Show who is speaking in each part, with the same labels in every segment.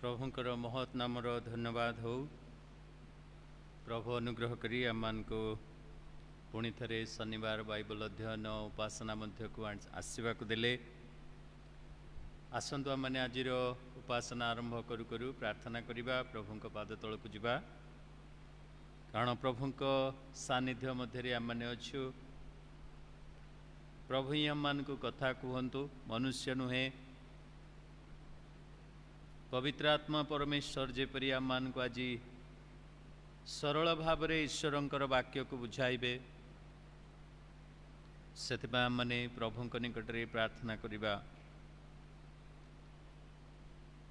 Speaker 1: प्रभुंकर महत् नामर धन्यवाद हो। प्रभु अनुग्रह करी आम को पुणी थे शनिवार बाइबल अध्ययन उपासना मध्य को आसवा देले। आसतु आम मैंने आज उपासना आरंभ करू करू प्रार्थना करवा, प्रभु पाद तल को जीवा, कारण प्रभु सानिध्य मध्य आम मैंने अच्छु। प्रभु ही आम मान को कथा कहतु, मनुष्य नुहे। पवित्र आत्मा परमेश्वर जेपरी आम मान को आज सरल भाव में ईश्वरंकर वाक्य को बुझाइबे, से मैंने प्रभु निकट में प्रार्थना करवा।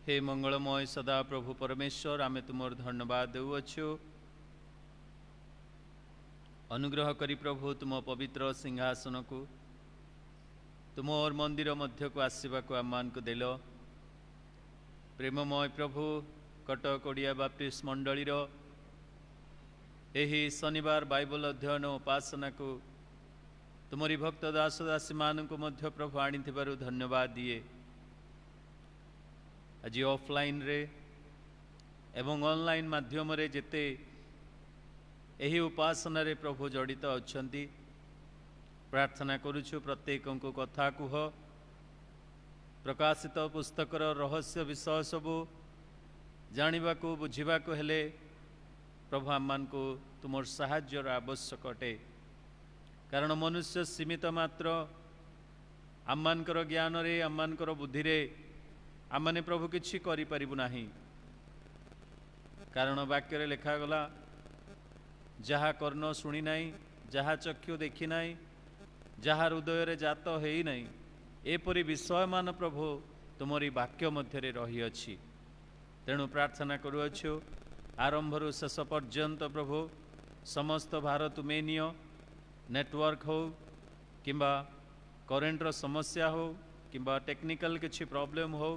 Speaker 1: हे मंगलमय सदा प्रभु परमेश्वर, आमे तुमर धन्यवाद देउअछु। अनुग्रह करी प्रभु तुम पवित्र सिंहासन को, तुमर मंदिर मध्य को आसवा को आम मान को देल। प्रेममय प्रभु, कटक ओडिया बाप्टिस्ट मंडलीर एही शनिवार बाइबल अध्ययन उपासना को तुमरी भक्त दास दासी मान को मध्य प्रभु आनी धन्यवाद दिए। आज ऑफलाइन रे एवं ऑनलाइन माध्यम रे जेते एही उपासना रे प्रभु जड़ित अछंती, प्रार्थना करुछु प्रत्येक को कथा कुह, प्रकाशित पुस्तकर रहस्य विषय सबू जानिबा को बुझिबा को हेले प्रभु आम को तुमर साहाय्यर आवश्यक अटे। कारण मनुष्य सीमित मात्र, आममानकर ज्ञान रे आममानकर बुद्धि रे आमने प्रभु किछि करि परिबु नाही। कारण वाक्य रे लिखा गला, जहा कर्ण शुणी नाही, जहा चक्षु देखि नाही, जहा हृदय रे जात हेई नाही, एपरी विषय मान प्रभु तुमरी वाक्य मध्य रही अछि। तेणु प्रार्थना करुअछु, आरंभरु शेष पर्यंत प्रभु समस्त भारत मेनिय नेटवर्क हो किंबा करेंटर समस्या हो किंबा टेक्निकल किछि प्रॉब्लम हो,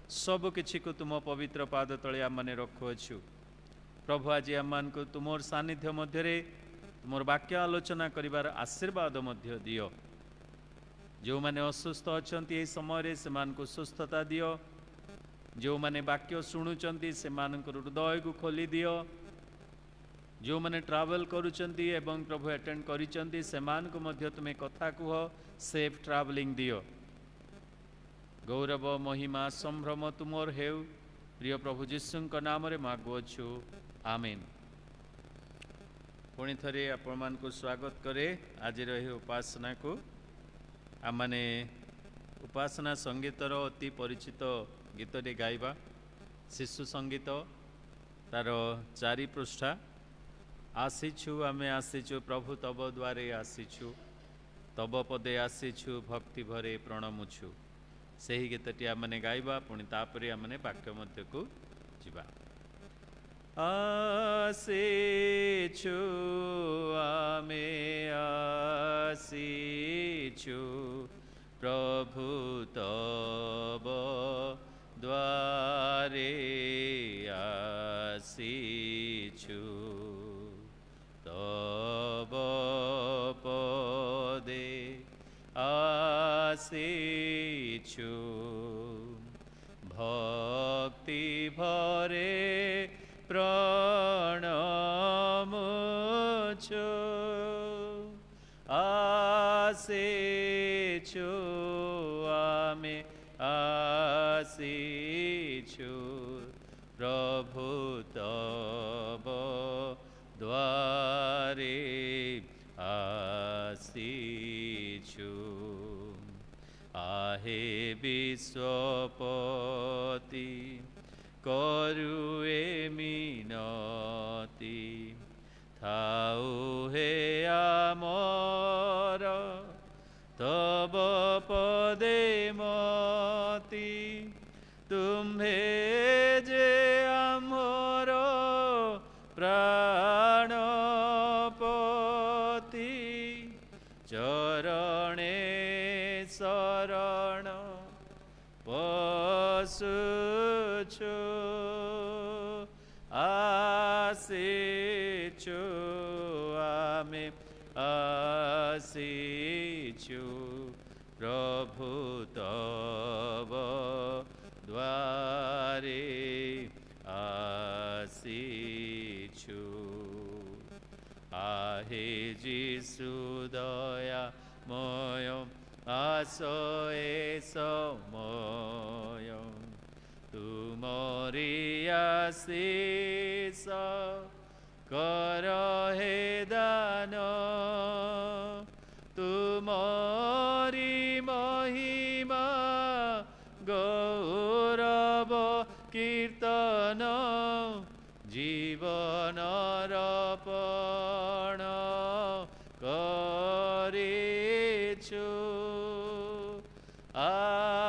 Speaker 1: सब किछि को तुम पवित्र पाद तले आम माने रखुअछु। प्रभु आज आम मान को तुमर सानिध्य मध्य रे तुमर वाक्य आलोचना करिवार आशीर्वाद मध्य दियो। जो माने असुस्थ अछंती ए समय रे से मान को सुस्थता दियो। जो माने वाक्य शुणुचंती से मान को हृदय को खोली दियो। जो माने ट्रैवल करूचंती एवं प्रभु अटेंड करिचंती से मान को मध्य तुमे कथा कुह, सेफ ट्रैवलिंग दियो। गौरव महिमा संभ्रम तुमर हेउ, प्रिय प्रभु जीशुंक नाम रे मागुअछु, आमीन। पुणी थरे आपण मान को स्वागत करे आज रही उपासना को। आमने उपासना संगीतर अति परिचित गीतटे गाइबा, शिशु संगीत तार 4 पृष्ठा। आसीछु आमे आसीछु प्रभु तब द्वारे आसीछु, तब पदे आसीछु भक्ति भरे प्रणमुछु। सही गीतटी आमने गाइबा, पुणी तापरे आमने वाक्य मध्य को जीवा। आसीछु आमे आसीछु प्रभु तब द्वारे आसीछु, तब पदे आसीछु भक्ति भरे प्रणमुछु। आसीछु आमे आसीछु प्रभु तब द्वारे आसीछु। आहे विश्वपति करुए मिनती, थाउ हे आमर तब पदे मती। तुम्हे जे आमर प्राणपति, चरणे शरण पशुछु। आसीछु आमे आसीछु प्रभु तब द्वारे ସୁଦୟାମୟ ଆସ ଏ ସମୟ ତୁମରି ଆଶୀଷ କର ହେ ଦାନ ତୁମରି ମହିମା ଗୌରବ କୀର୍ତ୍ତନ ଜୀବନର ପଣ କରିଛୁ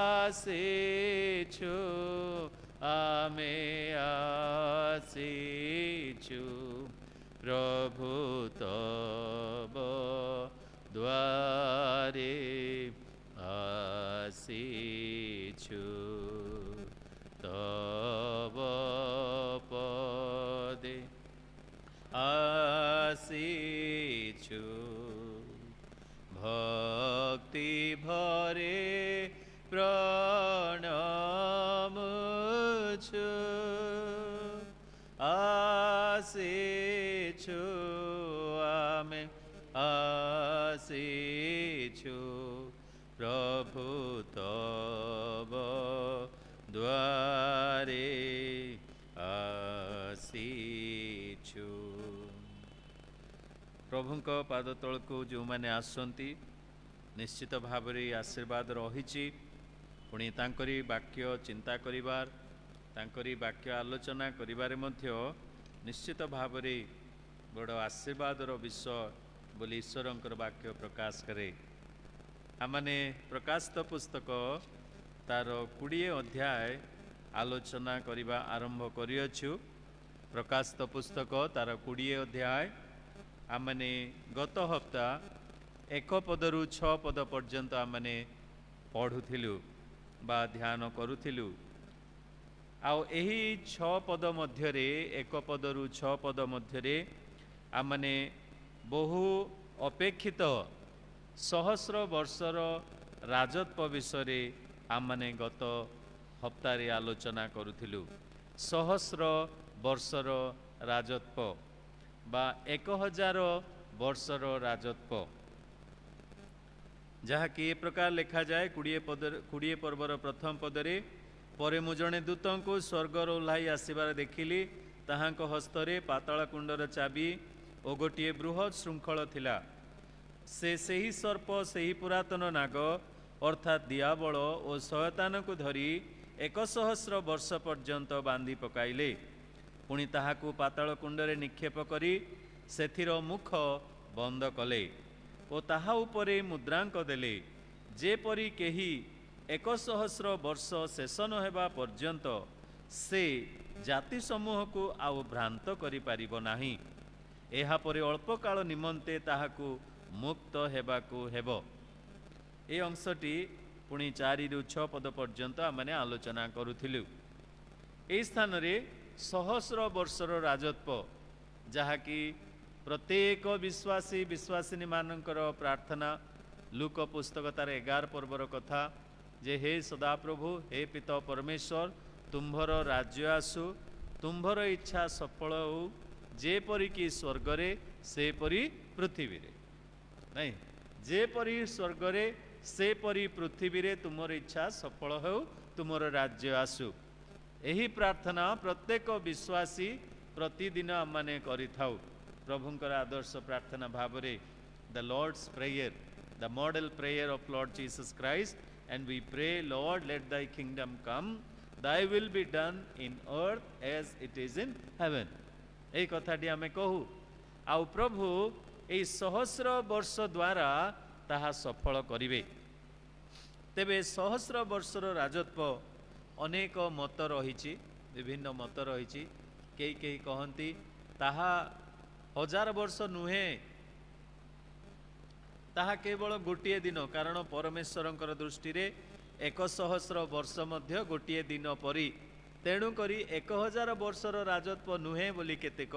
Speaker 1: ଆସିଛୁ ଆମେ ଆସିଛୁ ପ୍ରଭୁ ତବ ଦ୍ୱାରେ ଆସିଛୁ ତବ ପଦେ ଆସିଛୁ ଭକ୍তি ଭରେ প্রণামছু আসিছু আমি আসিছু প্রভু তব দ্বারে আসিছু প্রভুଙ୍କ ପାଦ ତଳକୁ ଯେଉଁମାନେ ଆସନ୍ତି ନିଶ୍ଚିତ ଭାବରେ ଆଶୀର୍ବାଦ ରହିଛି ପୁଣି ତାଙ୍କରି ବାକ୍ୟ ଚିନ୍ତା କରିବାର ତାଙ୍କରି ବାକ୍ୟ ଆଲୋଚନା କରିବାରେ ମଧ୍ୟ ନିଶ୍ଚିତ ଭାବରେ ବଡ଼ ଆଶୀର୍ବାଦର ବିଷୟ ବୋଲି ଈଶ୍ୱରଙ୍କର ବାକ୍ୟ ପ୍ରକାଶ କରେ ଆମମାନେ ପ୍ରକାଶିତ ପୁସ୍ତକ ତାର 20 ଅଧ୍ୟାୟ ଆଲୋଚନା କରିବା ଆରମ୍ଭ କରିଅଛୁ ପ୍ରକାଶିତ ପୁସ୍ତକ ତାର 20 ଅଧ୍ୟାୟ ଆମମାନେ ଗତ ହପ୍ତା 1 ପଦରୁ 6 ପଦ ପର୍ଯ୍ୟନ୍ତ ଆମମାନେ ପଢ଼ୁଥିଲୁ ବା ଧ୍ୟାନ କରୁଥିଲୁ ଆଉ ଏହି 6 ପଦ ମଧ୍ୟରେ 1 ପଦରୁ 6 ପଦ ମଧ୍ୟରେ ଆମମାନେ ବହୁ ଅପେକ୍ଷିତ ସହସ୍ର ବର୍ଷର ରାଜତ୍ୱ ବିଷୟରେ ଆମମାନେ ଗତ ହପ୍ତାରେ ଆଲୋଚନା କରୁଥିଲୁ ସହସ୍ର ବର୍ଷର ରାଜତ୍ୱ ବା 1000 ବର୍ଷର ରାଜତ୍ୱ ଯାହାକି ଏ ପ୍ରକାର ଲେଖାଯାଏ 20 ପର୍ବର ପ୍ରଥମ ପଦରେ ପରେ ମୁଁ ଜଣେ ଦୂତଙ୍କୁ ସ୍ୱର୍ଗରୁ ଓହ୍ଲାଇ ଆସିବାର ଦେଖିଲି ତାହାଙ୍କ ହସ୍ତରେ ପାତାଳ କୁଣ୍ଡର ଚାବି ଓ ଗୋଟିଏ ବୃହତ୍ ଶୃଙ୍ଖଳ ଥିଲା ସେ ସେହି ସର୍ପ ସେହି ପୁରାତନ ନାଗ ଅର୍ଥାତ୍ ଦିଆବଳ ଓ ଶୟତାନକୁ ଧରି 100 ବର୍ଷ ପର୍ଯ୍ୟନ୍ତ ବାନ୍ଧି ପକାଇଲେ ପୁଣି ତାହାକୁ ପାତାଳ କୁଣ୍ଡରେ ନିକ୍ଷେପ କରି ସେଥିର ମୁଖ ବନ୍ଦ କଲେ ଓ ତାହା ଉପରେ ମୁଦ୍ରାଙ୍କ ଦେଲେ ଯେପରି କେହି 100 ବର୍ଷ ଶେଷ ନ ହେବା ପର୍ଯ୍ୟନ୍ତ ସେ ଜାତି ସମୂହକୁ ଆଉ ଭ୍ରାନ୍ତ କରିପାରିବ ନାହିଁ ଏହାପରେ ଅଳ୍ପ କାଳ ନିମନ୍ତେ ତାହାକୁ ମୁକ୍ତ ହେବାକୁ ହେବ ଏ ଅଂଶଟି ପୁଣି 4 ରୁ 6 ପଦ ପର୍ଯ୍ୟନ୍ତ ଆମେ ଆଲୋଚନା କରୁଥିଲୁ ଏହି ସ୍ଥାନରେ ସହସ୍ର ବର୍ଷର ରାଜତ୍ୱ ଯାହାକି ପ୍ରତ୍ୟେକ ବିଶ୍ୱାସୀ ବିଶ୍ୱାସିନୀ ମାନଙ୍କର ପ୍ରାର୍ଥନା ଲୁକ ପୁସ୍ତକ ତାର 11 ପର୍ବର କଥା ଯେ ହେ ସଦାପ୍ରଭୁ ହେ ପିତା ପରମେଶ୍ୱର ତୁମ୍ଭର ରାଜ୍ୟ ଆସୁ ତୁମ୍ଭର ଇଚ୍ଛା ସଫଳ ହେଉ ଯେପରିକି ସ୍ୱର୍ଗରେ ସେପରି ପୃଥିବୀରେ ନାଇଁ ଯେପରି ସ୍ୱର୍ଗରେ ସେପରି ପୃଥିବୀରେ ତୁମର ଇଚ୍ଛା ସଫଳ ହେଉ ତୁମର ରାଜ୍ୟ ଆସୁ ଏହି ପ୍ରାର୍ଥନା ପ୍ରତ୍ୟେକ ବିଶ୍ୱାସୀ ପ୍ରତିଦିନ ଆମମାନେ କରିଥାଉ ପ୍ରଭୁଙ୍କର ଆଦର୍ଶ ପ୍ରାର୍ଥନା ଭାବରେ the Lord's prayer the model prayer of Lord Jesus Christ and we pray Lord let thy kingdom come thy will be done in earth as it is in heaven ଏହି କଥାଟି ଆମେ କହୁ ଆଉ ପ୍ରଭୁ ଏହି ସହସ୍ର ବର୍ଷ ଦ୍ୱାରା ତାହା ସଫଳ କରିବେ ତେବେ ସହସ୍ର ବର୍ଷର ରାଜତ୍ୱ ଅନେକ ମତ ରହିଛି ବିଭିନ୍ନ ମତ ରହିଛି କେହି କେହି କହନ୍ତି ତାହା 1000 ବର୍ଷ ନୁହେଁ ତାହା କେବଳ ଗୋଟିଏ ଦିନ କାରଣ ପରମେଶ୍ୱରଙ୍କର ଦୃଷ୍ଟିରେ 100 ବର୍ଷ ମଧ୍ୟ ଗୋଟିଏ ଦିନ ପରି ତେଣୁ କରି 1000 ବର୍ଷର ରାଜତ୍ୱ ନୁହେଁ ବୋଲି କେତେକ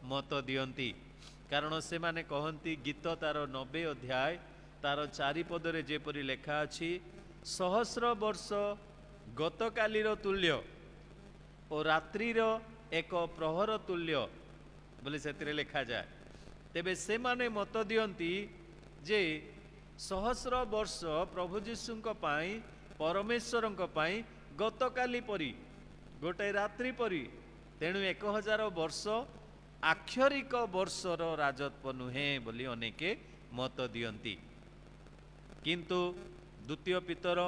Speaker 1: ମତ ଦିଅନ୍ତି କାରଣ ସେମାନେ କହନ୍ତି ଗୀତ ତାର 90 ଅଧ୍ୟାୟ ତାର 4 ପଦରେ ଯେପରି ଲେଖା ଅଛି ସହସ୍ର ବର୍ଷ ଗତକାଲିର ତୁଲ୍ୟ ଓ ରାତ୍ରିର ଏକ ପ୍ରହର ତୁଲ୍ୟ ବୋଲି ସେଥିରେ ଲେଖାଯାଏ तेबे से माने मत दियंती जे सहस्र वर्ष प्रभु जीशुंक पाई परमेश्वरंक पाई गतकाली परी गोटे रात्रि परी, तेणु 1000 वर्ष आक्षरिक वर्षर राजत्व नुहे बोली अनेके मत दियंती। किंतु द्वितीय पितर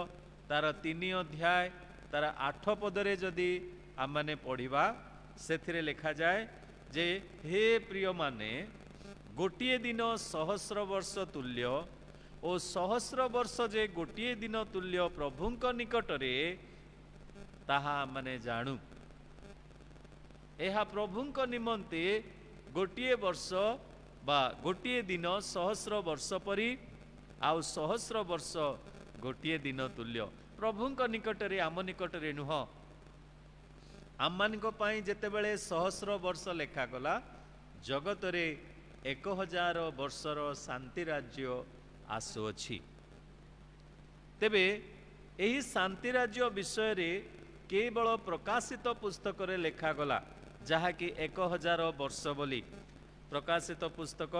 Speaker 1: तार 3 अध्याय तार 8 पदरे जदि आमने पढ़िबा सेथिरे लिखा जाए जे हे प्रिय माने गोटिए दिन सहस्र वर्ष तुल्य और सहस्र वर्ष जे गोटिए दिन तुल्य प्रभुंक निकटरे ताहा माने जानू। एहा प्रभुंक निमंते गोटिए वर्ष बा गोटिए दिन सहस्र वर्ष परी आउ सहस्र वर्ष गोटिए दिन तुल्य। प्रभुंक निकटरे आम निकटरे नुह, आम जेतेबेले सहस्र वर्ष लेखा गला जगतरे 1000 वर्षर शांति राज्य आसुअछि। तेबे एही शांति राज्य विषय रे केवल प्रकाशित पुस्तक रे लेखा गला जहाँकि 1000 वर्ष बोली। प्रकाशित पुस्तक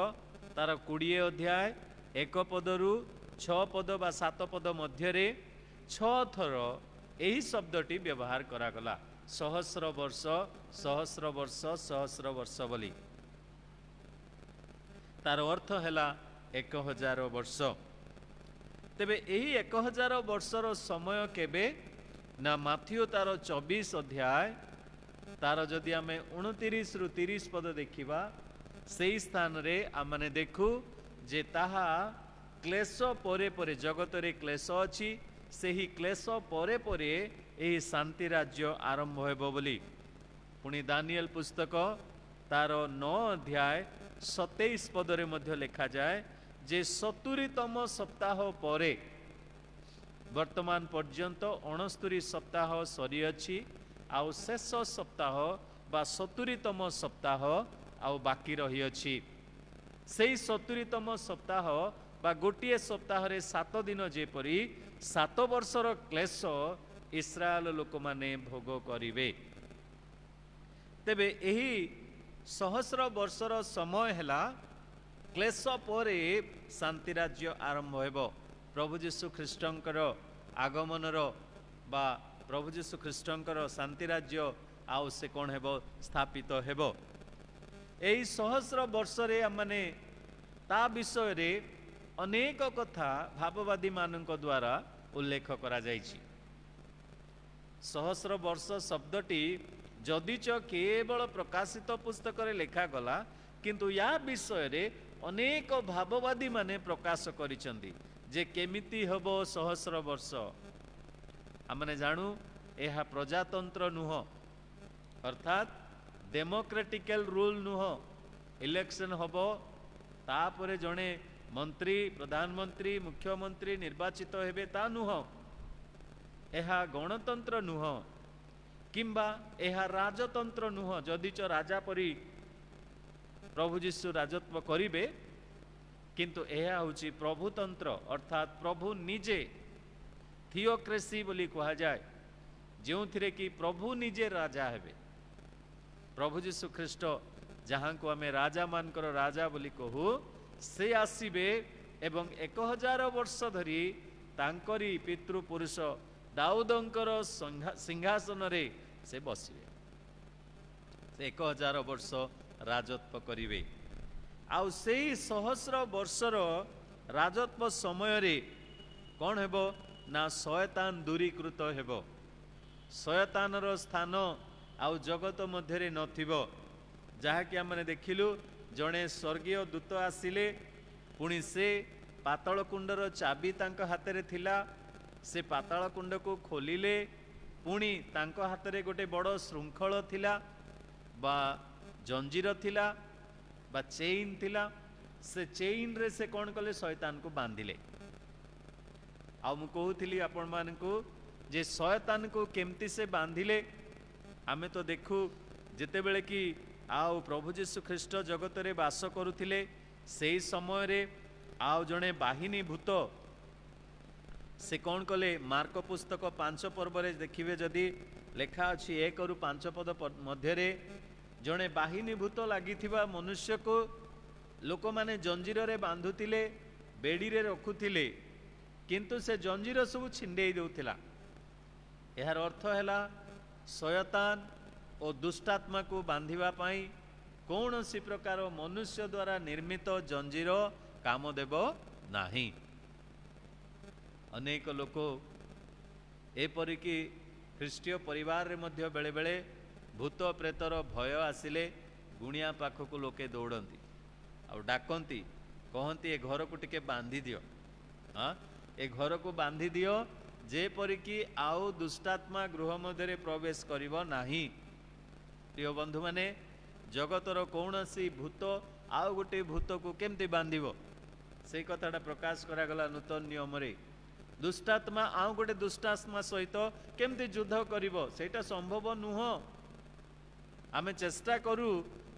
Speaker 1: तार 20 अध्याय 1 पदरु 6 पद बा 7 पद मध्य 6 थर यही शब्दटी व्यवहार करागला, सहस्र वर्ष सहस्र वर्ष सहस्र वर्ष बोली। तार अर्थ हैला 1000 वर्ष। तेबे यही 1000 वर्षर समय केबे ना माथियो तार 24 अध्याय तार जदि आमे 29 रु 30 पद देखिबा सेई स्थान रे आमने देखु जे ताहा क्लेश परे परे जगत रे क्लेश अछि, सेही क्लेश परे परे एही शांति राज्य आरंभ हेबो बोली। पुणी दानिएल पुस्तक तार 9 अध्याय 27 पदरे मध्य लिखा जाए जे 70तम सप्ताह परे वर्तमान पर्यंत 69 सप्ताह सरी अछि, आउ शेष सप्ताह बा 70तम सप्ताह आउ बाकी रही अछि। सेई 70तम सप्ताह बा गोटिए सप्ताह रे 7 दिन जेपरी 7 वर्षर क्लेश इस्राएल लोक माने भोग करिवे। तेबे एही सहस्र वर्षर समय हैला क्लेश परे शांति राज्य आरंभ हेबो। प्रभु जीशु ख्रीष्टंकर आगमनर बा प्रभु जीशु ख्रीष्टंकर शांति राज्य आउ से कौन हेबो स्थापित हेबो। एही सहस्र वर्ष रे माने ता विषय रे अनेक कथा भाववादी मानक द्वारा उल्लेख करा जायछि। सहस्र वर्ष शब्दटी जदिच केवल प्रकाशित पुस्तक रे लेखा गला, किंतु या विषय रे अनेक भाववादी माने प्रकाश करिसंती जे केमिति हबो सहस्र वर्ष। आमने जानू एहा प्रजातंत्र नुह, अर्थात डेमोक्रेटिकल रूल नुह। इलेक्शन हबो तापरे जणे मंत्री प्रधानमंत्री मुख्यमंत्री निर्वाचित हेबे ता नुह। एहा गणतंत्र नुह किंबा एहा राजतंत्र नुह। जदिच राजा परी प्रभु जीशु राजत्व करिबे, किंतु एहा होची प्रभुतंत्र अर्थात प्रभु निजे थियोक्रेसी बोली कहा जाए, जो थिरे कि प्रभु निजे राजा हेबे। प्रभु जीशु ख्रीष्ट जहाँ को आमे राजा मानकर राजा बोली कहू, से आसीबे एवं 1000 वर्ष धरी तांकरी पितृपुरुष दाऊदंकर सिंहासन रे से बसिबे। से 1000 वर्ष राजत्व करिवे। आउ सेई सहस्र वर्षर राजत्व समय रे कौन हेबो ना शयतान दूरीकृत हेबो। शयतानर स्थान आउ जगत मध्यरे नथिबो। जहाँकि आमने देखिलु जड़े स्वर्गीय दूत आसिले, पुणी से पाताल कुंडर चाबी तांक हाथ थिला। से पाताल कुंड को खोलिले, पुणी तांक हाथ रे गोटे बड़ श्रृंखल थिला बा जंजीर थिला बा चेन थिला। से चेन रे से कौन कले शयतान को बांधिले। आउ मु कहूଥିଲି आपण मानकु जे शयतान को केमती से बांधिले। आमे तो देखू जेतेबेले कि आउ प्रभु जीशु ख्रीष्ट जगत रे वास करुथिले, सेई समय रे आउ जणे बाहिनी भूत से कौन कले। मार्क पुस्तक 5 पर्व रे देखिबे जदि लेखा अछि 1 रु 5 पद मध्य रे जणे बाहिनी भूत लागिथिबा मनुष्य को लोक माने जंजीर रे बांधुतिले बेड़ी रे रखुतिले किंतु से जंजीर सब छिंडे देउथिला। यार अर्थ हैला शयतान और दुष्टात्मा को बांधिबा पाई कौन सी प्रकार मनुष्य द्वारा निर्मित जंजीर काम देव नाही। अनेक लोक एपरिकी ख्रीष्टीय परिवार रे मध्य बेले बेले भूत प्रेतर भय आसिले गुणिया पाखक लोके दौड़ती आ डाकती कहती ए घर को टिके बांधी दियो। हाँ ए घर को बांधी दियो जेपरिकी आउ दुष्टात्मा गृह मध्य प्रवेश करिवो नाही। प्रिय बंधु माने जगतर कौन सी भूत आउ गोटे भूत को केमती बांधिबो से कथाटा प्रकाश करागला नूतन नियम रे। दुष्टात्मा आउ गोटे दुष्टात्मा सहित केमती युद्ध करिवो सेटा संभव नुह। आमे चेष्टा करू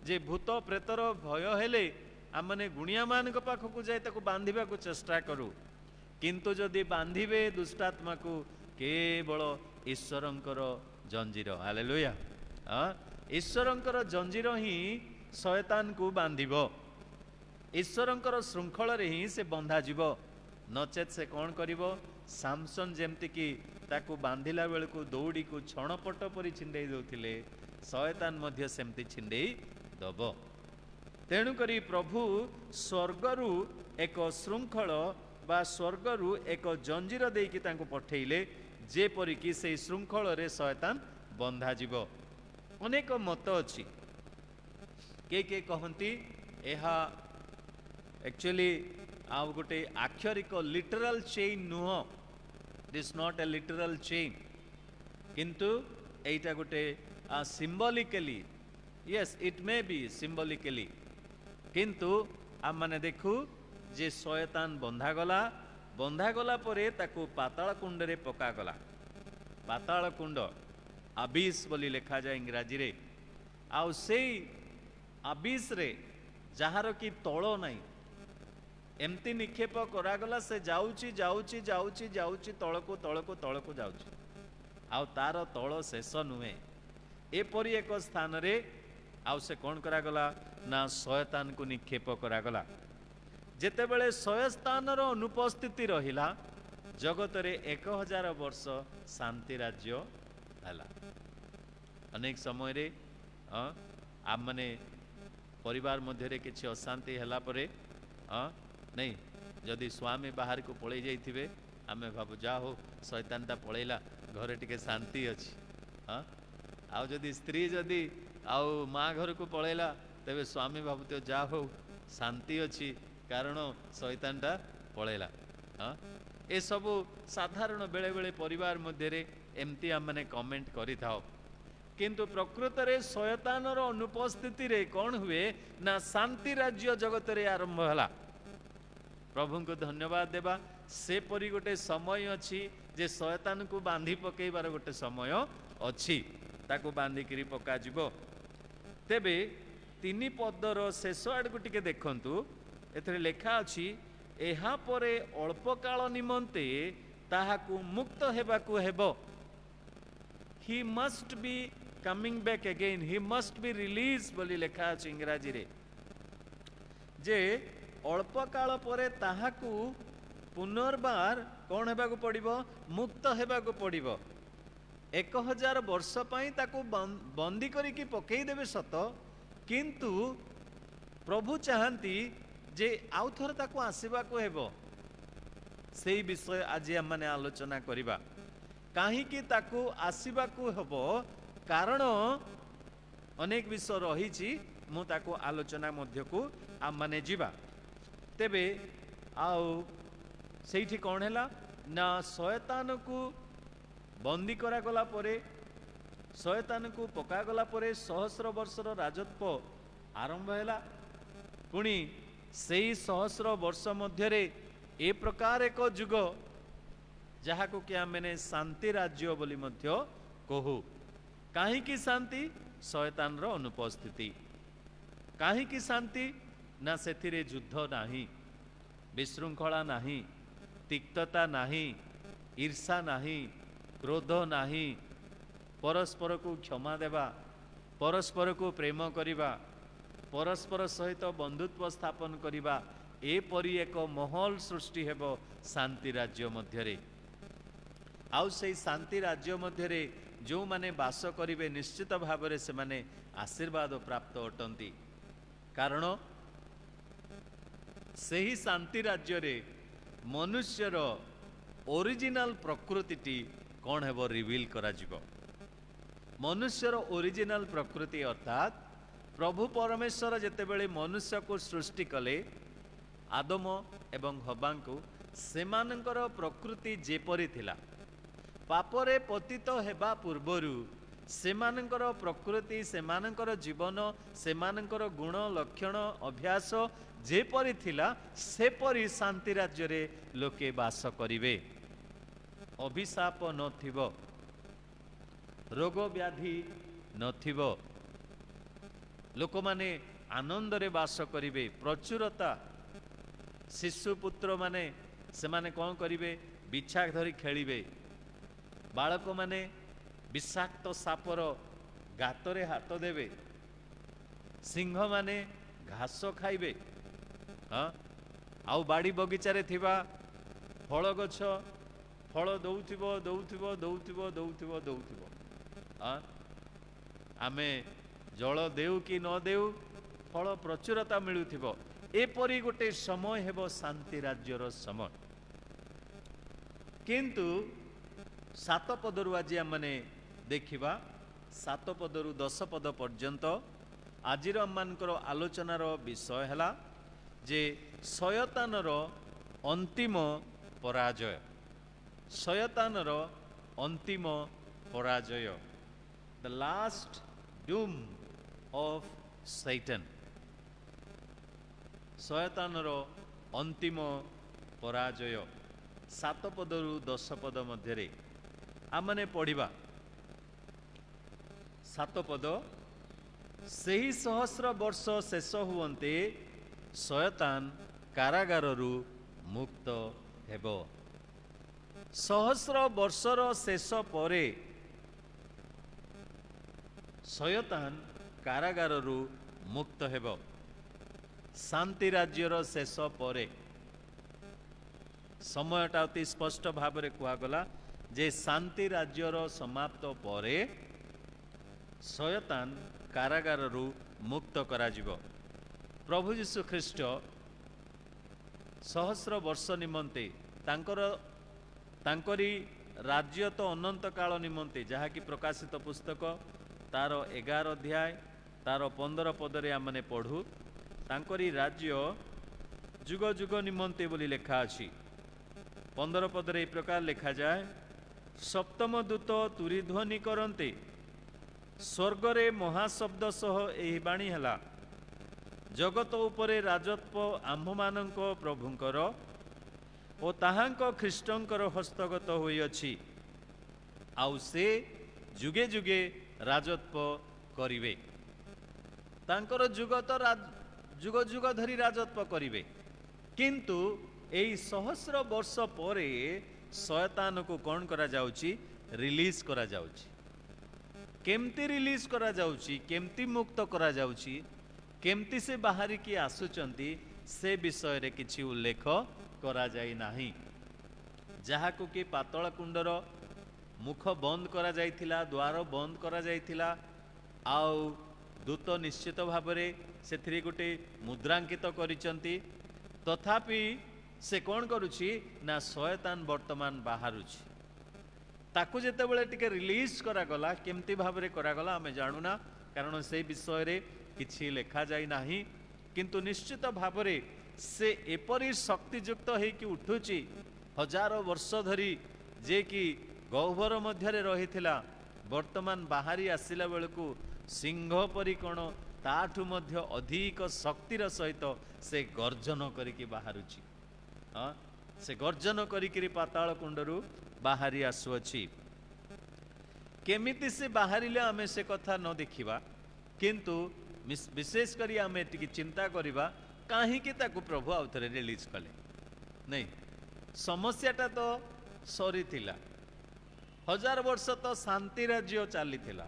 Speaker 1: जे भूत प्रेतर भय हेले आमने गुणिया मान पाखक जाए ताको बांधिबा को चेष्टा करू किंतु जदि बांधिबे दुष्टात्मा को केवल ईश्वरंकर जंजीर। हालेलुया। ईश्वरंकर जंजीर ही शयतान को बांधिबो। ईश्वरंकर श्रृंखल रे ही से बंधा जीवो नचेत से कौन करिवो सामसन जेमती कि ताकू बांधिला बेलू दौड़ी को छणपट परी छिंडे दौथिले शयतान मध्य सेमती छिंडे दब। तेणुकरी प्रभु स्वर्गरु एक श्रृंखल बा स्वर्गरु एक जंजीर देकी तांको पठेइले जेपरिकी से श्रृंखल रे शयतान बंधा जीवो। अनेक मत अछि के कहती एहा एक्चुअली आउ गोटे आक्षरिक लिटरल चेन नुह। This not a literal chain किंतु एटा गोटे symbolically yes it may be symbolically किंतु आम माने देखू जे शयतान बंधा गला परे ताकू पाताल कुंड रे पका गला। पाताल कुंड आबिस बोली लिखा जाए इंग्राजी रे। आउ सेई आबिस रे जहार की तଳ नहीं एमती निक्षेप करागला से जाउची जाउची जाउची जाउची तळको तळको तळको जाउची आउ तार तळ शेष नुहे। एपरी एक स्थान रे आउ से कौन करागला ना शयतान को निक्षेप करागला। जेतेबेले शयतान रो अनुपस्थिति रहिला जगत रे 1000 वर्ष शांति राज्य हैला। अनेक समय रे आम माने परिवार मध्य रे किछि अशांति हैला परे नहीं जदि स्वामी बाहर को पड़े जाइए आमे भाबु जा हो शैतानटा पड़ेला घरे टिके शांति अच्छी। हाँ आउ जदि स्त्री जदि आउ माँ घर को पड़ेला तेबे स्वामी भाबुते जा हो शांति अच्छी कारण शैतानटा पड़ेला। हाँ ए सबु साधारण बेले बेले परिवार मध्य रे एमती आम माने कमेंट करि थाओ किंतु प्रकृत रे शयतान रो अनुपस्थिति रे कौन हुए ना शांति राज्य जगत रे आरंभ हला। प्रभु को धन्यवाद देवा से परी गोटे समय अच्छी जे शयतान को बांधी पकेबार गोटे समय अच्छी ताको बांधिकी पका जीवो। तेबे 3 पदर शेष आड़ को टिके देखंतु एथरे लेखा अछि एहा परे अल्प काल निमंते ताहाकू मुक्त हेबाकू हेबो। He must be coming back again he must be release बोली लेखा अछि इंग्राजी रे जे अल्प काल परे ताहाकू पुनर्बार कौन हेबाकू पड़िबो मुक्त हेबाकू पड़िबो। 1000 वर्ष पाई ताकू बंदी करिकी पकई देबे सत किंतु प्रभु चाहती जे आउ थर ताकू आसीबाकू हेबो। सेही विषय आज हम माने आलोचना करिबा काहीकि ताकू आसीबाकू हेबो कारण अनेक विषय रही मु ताकू आलोचना मध्य को आम माने जीवा। तेबे आउ सेठी कौन हैला ना शयतान को बंदी करा गला परे शयतान को पका गला परे 100 वर्षर राजत्व आरंभ हैला। पुणी सेही 100 वर्ष मध्य रे ए प्रकार एक जुग जहाँ को क्या मैंने शांति राज्य बोली मध्य कहू। काहीकि शांति शयतान रो अनुपस्थिति काहीकि शांति ना सेथिरे युद्ध नाही विशृंखला नाही तिक्तता नाही ईर्षा नाही क्रोध नाही परस्पर को क्षमा देवा परस्पर को प्रेम करिबा परस्पर सहित बंधुत्व स्थापन करिबा एपरि एक महल सृष्टि हेबो शांति राज्य मध्यरे। आउ से शांति राज्य मध्यरे जो माने वास करिवे निश्चित भावरे से माने आशीर्वाद प्राप्त अटंती, कारण सही शांति राज्य रे मनुष्यर ओरिजिनल प्रकृति कौन हेबो रिवील करा जिवो। मनुष्यर ओरिजिनल प्रकृति अर्थात प्रभु परमेश्वर जेतेबेले मनुष्य को सृष्टि कले आदम एवं हवा को सेमानंकर प्रकृति जेपरि थिला, पापरे पतित हेबा पूर्वरु सेमानंकर प्रकृति सेमानंकर जीवन सेमानंकर गुण लक्षण अभ्यास जेपरि थिला सेपरि शांति राज्य रे लोके वास करिवे। अभिशाप नथिबो, रोग व्याधि नथिबो, लोक माने आनंद रे वास करिवे, प्रचुरता। शिशु पुत्र माने से माने कौन करिवे, बिछा धरी खेलिवे, बालक माने विषाक्त सापर गातरे हाथ देवे, सिंह माने घास खाइबे। हाँ, आउ बाड़ी बगीचारे थिबा फल गछ फल दौथिबो दौथिबो दौथिबो दौथिबो दौथिबो। हाँ, आमे जल देउ कि न देउ फल प्रचुरता मिलुथिबो। एपरि गोटे समय हेबो शांति राज्यर समय। किंतु 7 पदरु आज आमने देखिबा, 7 पदरु 10 पद पर्यंत आजिर आमनकर आलोचनार विषय हैला जे शयतानर अंतिम पराजय, शयतानर अंतिम पराजय, the last doom of Satan. शयतानर अंतिम पराजय 7 पदरु 10 पद मध्यरे आमने पढ़िबा। 7 पद, सेही सहस्र वर्ष शेष हुवन्ते शयतान कारागाररु मुक्त हेबो। सहस्र वर्षर शेष परे शयतान कारागाररु मुक्त हेबो। शांति राज्यर शेष परे समयटा अति स्पष्ट भाव में कहगला जे शांति राज्यर समाप्त परे शयतान कारागाररु मुक्त करा जिवो। प्रभु यीशु ख्रीष्ट सहस्र वर्ष निमंते तांकरी राज्य तो अनंत काल निमंते, जहा कि प्रकाशित पुस्तक तार 11 अध्याय तार 15 पदरे आमने पढ़ू, तांकरी राज्य जुग जुग निमंते बोली लेखा अछि। 15 पदरे एक प्रकार लिखा जाए, सप्तम दूत तुरी ध्वनि करते स्वर्गरे महाशब्द सह एही बाणी हैला, जगत उपरे राजत्व आम्भमानंक प्रभुंकर ओ ताहांक ख्रीष्टंकर हस्तगत होइअछि, आउ से जुगे जुगे राजत्व करिवे। तांकर जुग जुग धरी राजत्व करिवे। किंतु एई सहस्र वर्ष परे शयतान को कौन करा जाउची, रिलीज करा जाउची। केमती रिलीज करा जाउची, केमती मुक्त करा जाउची, केमती से बाहरी की आसुचंती से विषय रे किछि उल्लेख करा जाई नाही। जहा को कि पातळ कुंडर मुख बंद करा जाइथिला, द्वार बंद करा जाइथिला, आउ दूत निश्चित भाव में से गोटे मुद्रांकित करिचंती, तथापि से कौन करुछि ना शयतान वर्तमान बाहरुछि। ताकू जेतेबेले टिके रिलीज करागला, केमती भाव में करागला आमे जानुना, कारण से विषय रे किछि लेखा जाई नाही। किंतु निश्चित भाव में से एपरी शक्तियुक्त होइकि उठुछि, हजारों वर्ष धरी जे कि गह्वर मध्यरे रहिथिला, वर्तमान बाहरी आसिला बेलकु सिंह परी कोण ताठु मध्य अधिक शक्तिर सहित से गर्जन करिकि बाहरुछि। हाँ, से गर्जन करिकि पाताल कुंडरू बाहरी आसुअछि। केमिति से बाहरिले आमे से कथा न देखिबा, किंतु विशेष करी आमे टिके चिंता करिबा काहेकि ताकू प्रभु आउथरे रिलीज कले नहीं। समस्याटा तो सरी थिला, 1000 वर्ष तो शांति राज्य चली थिला।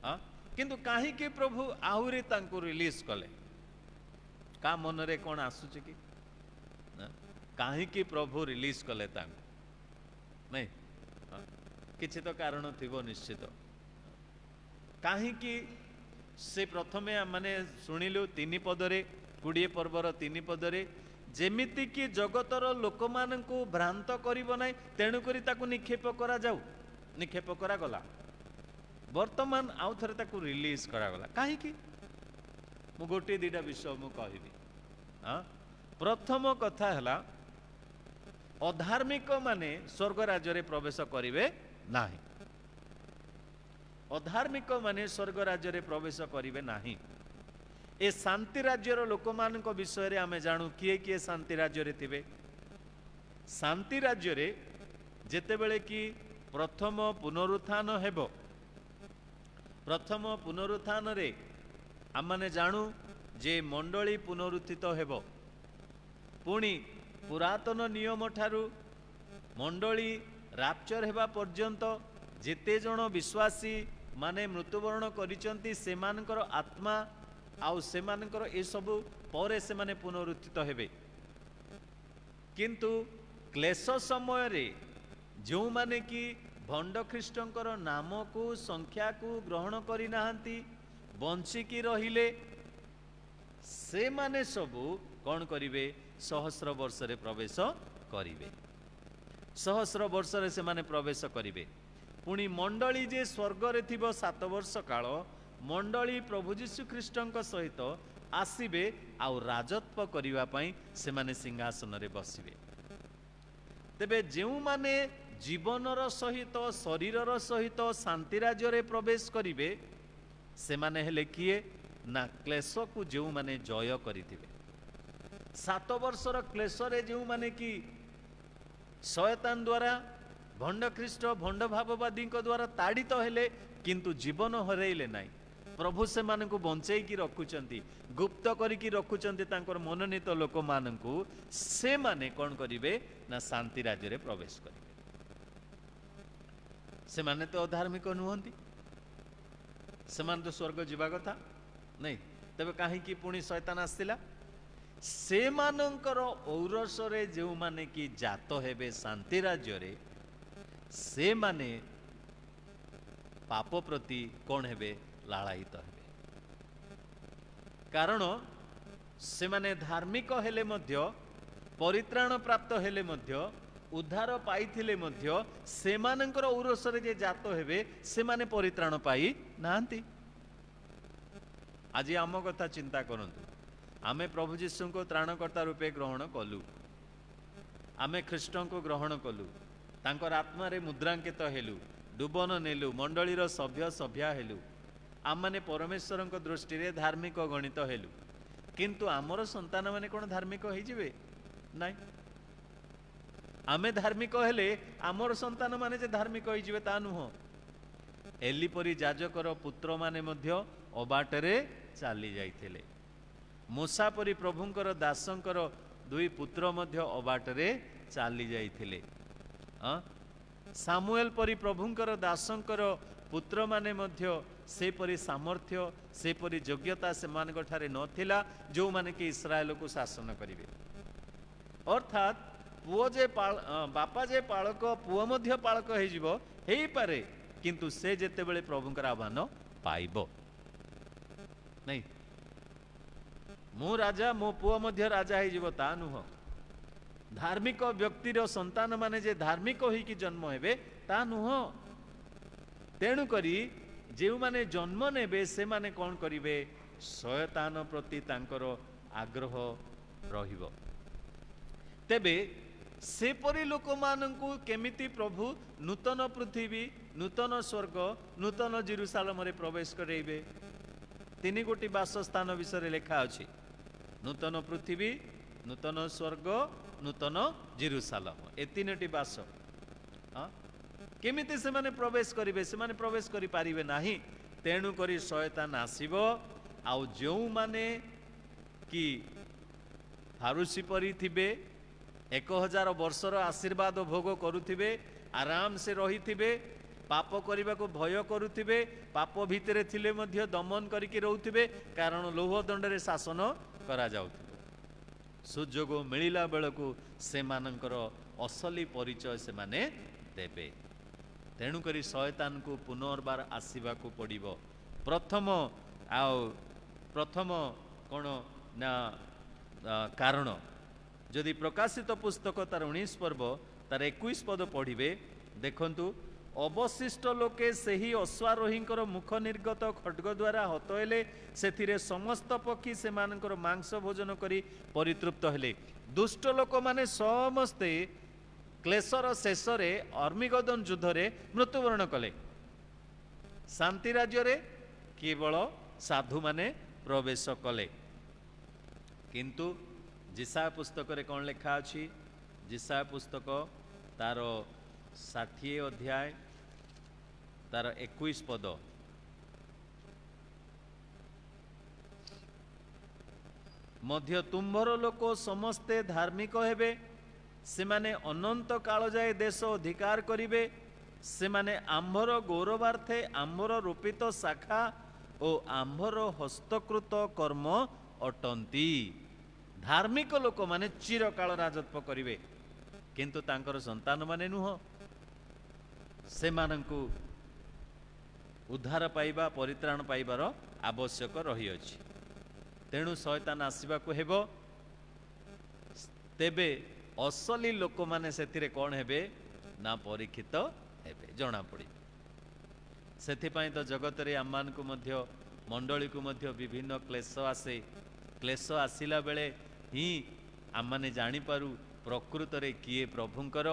Speaker 1: हाँ, किंतु कहीं प्रभु आहुरी तांको रिलीज कले का मनरे कौन आसुचे कि कहीं प्रभु रिलीज कले तांको नहीं किछि तो कारण थिबो निश्चित कहीं से प्रथमे माने शुणिलु 3 पदरे 20 पर्वर 3 पदरे जेमिति कि जगतर लोक मानकु भ्रांत करिबो नै तेणु करी ताकु निक्षेप करा जाऊ निक्षेप करा गला वर्तमान आउ थरे ताकु रिलीज करा गला काहे कि मु गोटे दिटा विषय मु कहिबी प्रथम कथा हला अधार्मिक माने स्वर्ग राज्य रे प्रवेश करिवे नाही अधार्मिक माने स्वर्ग राज्य रे प्रवेश करिवे नाही ए शांति राज्यर लोक मान विषय रे आमे जानू किए किए शांति राज्य रे थिबे शांति राज्य रे जेतेबेले कि प्रथम पुनरुत्थान हेबो प्रथम पुनरुत्थान रे आमने जानू जे मंडली पुनरुत्थित हेबो पुणी पुरातन नियम ठारू मंडली राप्चर हेबा पर्यंत जेते जण विश्वासी माने मृत्युवरण करिसंती सेमानकर आत्मा आउ सेमानकर ए सबु परे से माने पुनरुत्थित हेबे किंतु क्लेश समय रे जो माने कि भंड ख्रीष्टंकर नाम को संख्या को ग्रहण करि नाहंती बंचिकी रहिले से माने सबु कौन करिवे सहस्र वर्ष रे प्रवेश करिवे सहस्र वर्ष रे से माने प्रवेश करिवे पुणी मंडली जे स्वर्ग रे थिबो 7 वर्ष काल मंडली प्रभु जीशु ख्रीष्टंक सहित आसीबे आउ राजत्व करिवा पई से माने सिंहासन रे बसिबे तेबे जेउ माने जीवनर सहित शरीरर सहित शांति राज्य रे प्रवेश करिवे से माने हेले किए ना क्लेश को जेउ माने जय करिथिबे 7 वर्षर क्लेश रे जेउ माने कि शयतान द्वारा भंड ख्रीष्ट भंड भाववादी द्वारा ताड़ित हेले किंतु जीवन हरैले नाही प्रभु से मानकु बंचई की रखुचंती गुप्त करिकी रखुचंती तांकर मनोनीत लोक मानकु से माने कोन करिवे ना शांति राज्य रे प्रवेश करिवे से माने तो अधार्मिक नुहंती से माने तो स्वर्ग जीवा कथा नहीं तबे काहे कि पुणी शैतान आस्तिला से मानकर औरस रे जेउ माने कि जात हेबे शांति राज्य रे से माने पाप प्रति कौन हेबे लालायित हेबे कारण से माने धार्मिक हेले मध्य परित्राण प्राप्त हेले मध्य उद्धार पाइथिले मध्य से मानकर औरस रे जे जात हेबे से माने परित्राण पाई नांती आज आम कथा चिंता करंतु आमे प्रभु जीशु को त्राणकर्ता रूपे ग्रहण कलु आमे ख्रीष्ट को ग्रहण कलु तांकर आत्मा रे मुद्रांकित हेलु डुबन नेलु मंडलीर सभ्य सभ्या हेलु आम माने परमेश्वर दृष्टि रे धार्मिक गणित हेलु किंतु आमर संतान माने कोन धार्मिक होई जिवे नाइ आमे धार्मिक हेले आमर संतान माने जे धार्मिक होई जिवे ता नुह एली परी याजकर पुत्र माने मध्य अबाटरे चाली जाइथिले मूसा परी प्रभुंकर दासंकर 2 पुत्र मध्य अबाटरे चाली जाइथिले सामुएल परी प्रभुंकर दासंकर पुत्र माने मध्य से परी सामर्थ्य से परी योग्यता से मान ठारे नथिला जो माने कि इस्राएल को शासन करिवे अर्थात पुओ जे बापा जे पालक पुओ मध्य पालक हे जिवो हेई पारे किंतु से जेते बेले प्रभुंकर आह्वान पाइबो नहीं मु राजा मो पुओ मध्य राजा हे जिवो ता नुह धार्मिक व्यक्तिर संतान माने जे धार्मिक होई कि जन्म हेबे ता नुह तेणु करी जेउ माने जन्म नेबे से माने कोन करिवे शयतान प्रति तांकर आग्रह रहिबो तेबे से परि लोक माननकु केमिति प्रभु नूतन पृथ्वी नूतन स्वर्ग नूतन जेरुसालेम रे प्रवेश करेइबे 3 गोटी वासस्थान विषय लेखा अछि नूतन पृथ्वी नूतन स्वर्ग नूतन जेरुसालेम ए 3टी वास केमिति से माने प्रवेश करिवे से माने प्रवेश करि पारिबे नाही तेणु करी शयतान आसीबो आउ जो माने कि फारूसी परी थिबे 1000 वर्षर आशीर्वाद भोग करुथिबे आराम से रही थिबे पाप करने को भय करुथिबे, पाप भितरे थिले मध्य दमन करिके रहउथिबे, कारण लोह दंडरे शासन करा जाउथिबो। सुजोग मिलिला बेलकु से मानकर असली परिचय से माने देबे। तेणुकरी शयतान को पुनर्बार आसवा को पड़िबो। प्रथम कौन ना कारण जदि प्रकाशित पुस्तक तार 19 पर्व तार 21 पद पढ़िबे, देखंतु अवशिष्ट लोके सेही अश्वारोहींकर मुख निर्गत खड्ग द्वारा हत हेले, सेथिरे समस्त पक्षी से मानकर मांस भोजन करी परितृप्त हेले। दुष्ट लोक माने समस्ते क्लेशर शेष रे अर्मिगदन युद्ध रे मृत्युवरण कले। शांति राज्य रे केवल साधु माने प्रवेश कले। किंतु जिसा पुस्तक रे कौन लिखा अछि? जिसा पुस्तक तार 60 अध्याय तार 21 पद, मध्य तुम्भर लोक समस्ते धार्मिक हेबे, सेमाने अनंत काल जाए देश अधिकार करिवे, सेमाने आंभर गौरवार्थे आंभर रोपित शाखा और आंभर हस्तकृत कर्म अटंती। धार्मिक लोक माने चिरकाल राजत्व करिवे, किंतु तांकर संतान माने नुह। से मानंकु उद्धार पाइबा परित्राण पाइबार आवश्यक रही अछि। तेणु शयतान आसवा को हेबो, तेबे असली लोक माने सेथिरे कौन हेबे ना परीक्षित हेबे, जना पड़ी। सेथिपाई तो जगत रे आमान को मध्य मंडली को मध्य विभिन्न क्लेश आसे। क्लेश आसिला बेले ही आमाने जानी पारू प्रकृत रे किए प्रभुंकर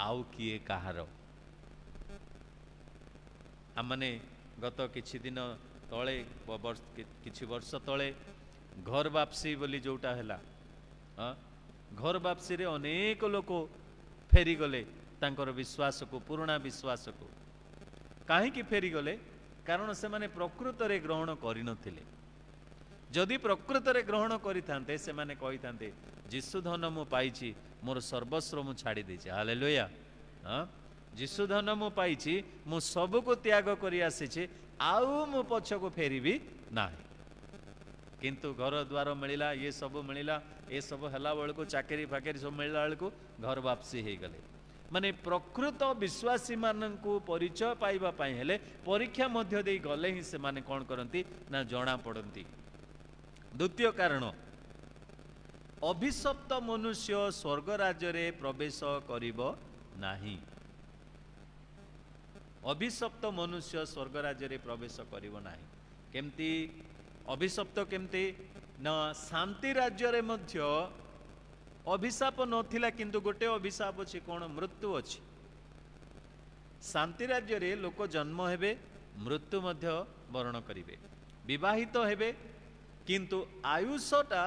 Speaker 1: आउ किए कहार। आमाने गत किछि दिन तले किछि वर्ष तले घर वापसी बोली जोटा हैला, घर वापसी रे अनेक लोक फेरी गले तांकर विश्वास को, पुराना विश्वास को। काहेकि फेरी गले? कारण से माने प्रकृत रे ग्रहण करि नथिले। जदि प्रकृत रे ग्रहण करिथांते से माने कहिथांते जिसु धन मु पाइछि, मोर सर्वस्व मु छाड़ी देछि। हालेलुया। जिसु धन मु पाइछि, मु सब को त्याग करि आसीछि, आउ मु पछको फेरिबी नाही। किंतु घर द्वार मिलिला, ये सब मिलिला, ये सब हला बेलको चाकरी फाकरी सब मिलला बेलको घर वापसी हो गले। माने प्रकृत विश्वासी माननकु परिचय पाइबा पाई हेले परीक्षा मध्य दे गले ही से माने कौन करती ना जना पड़ती। द्वितीय कारण, अभिशप्त मनुष्य स्वर्ग राज्य रे प्रवेश करिबो नाही। अभिशप्त मनुष्य स्वर्ग राज्य रे प्रवेश करिबो नाही। केमती अभिशप्त? केमती ना शांति राज्य रे मध्य अभिशाप नथिला, किंतु गोटे अभिशाप अछि, कोन? मृत्यु अछि। शांति राज्य रे लोक जन्म हेबे, मृत्यु मध्य वर्ण करिवे, विवाहित हेबे, किंतु आयुषटा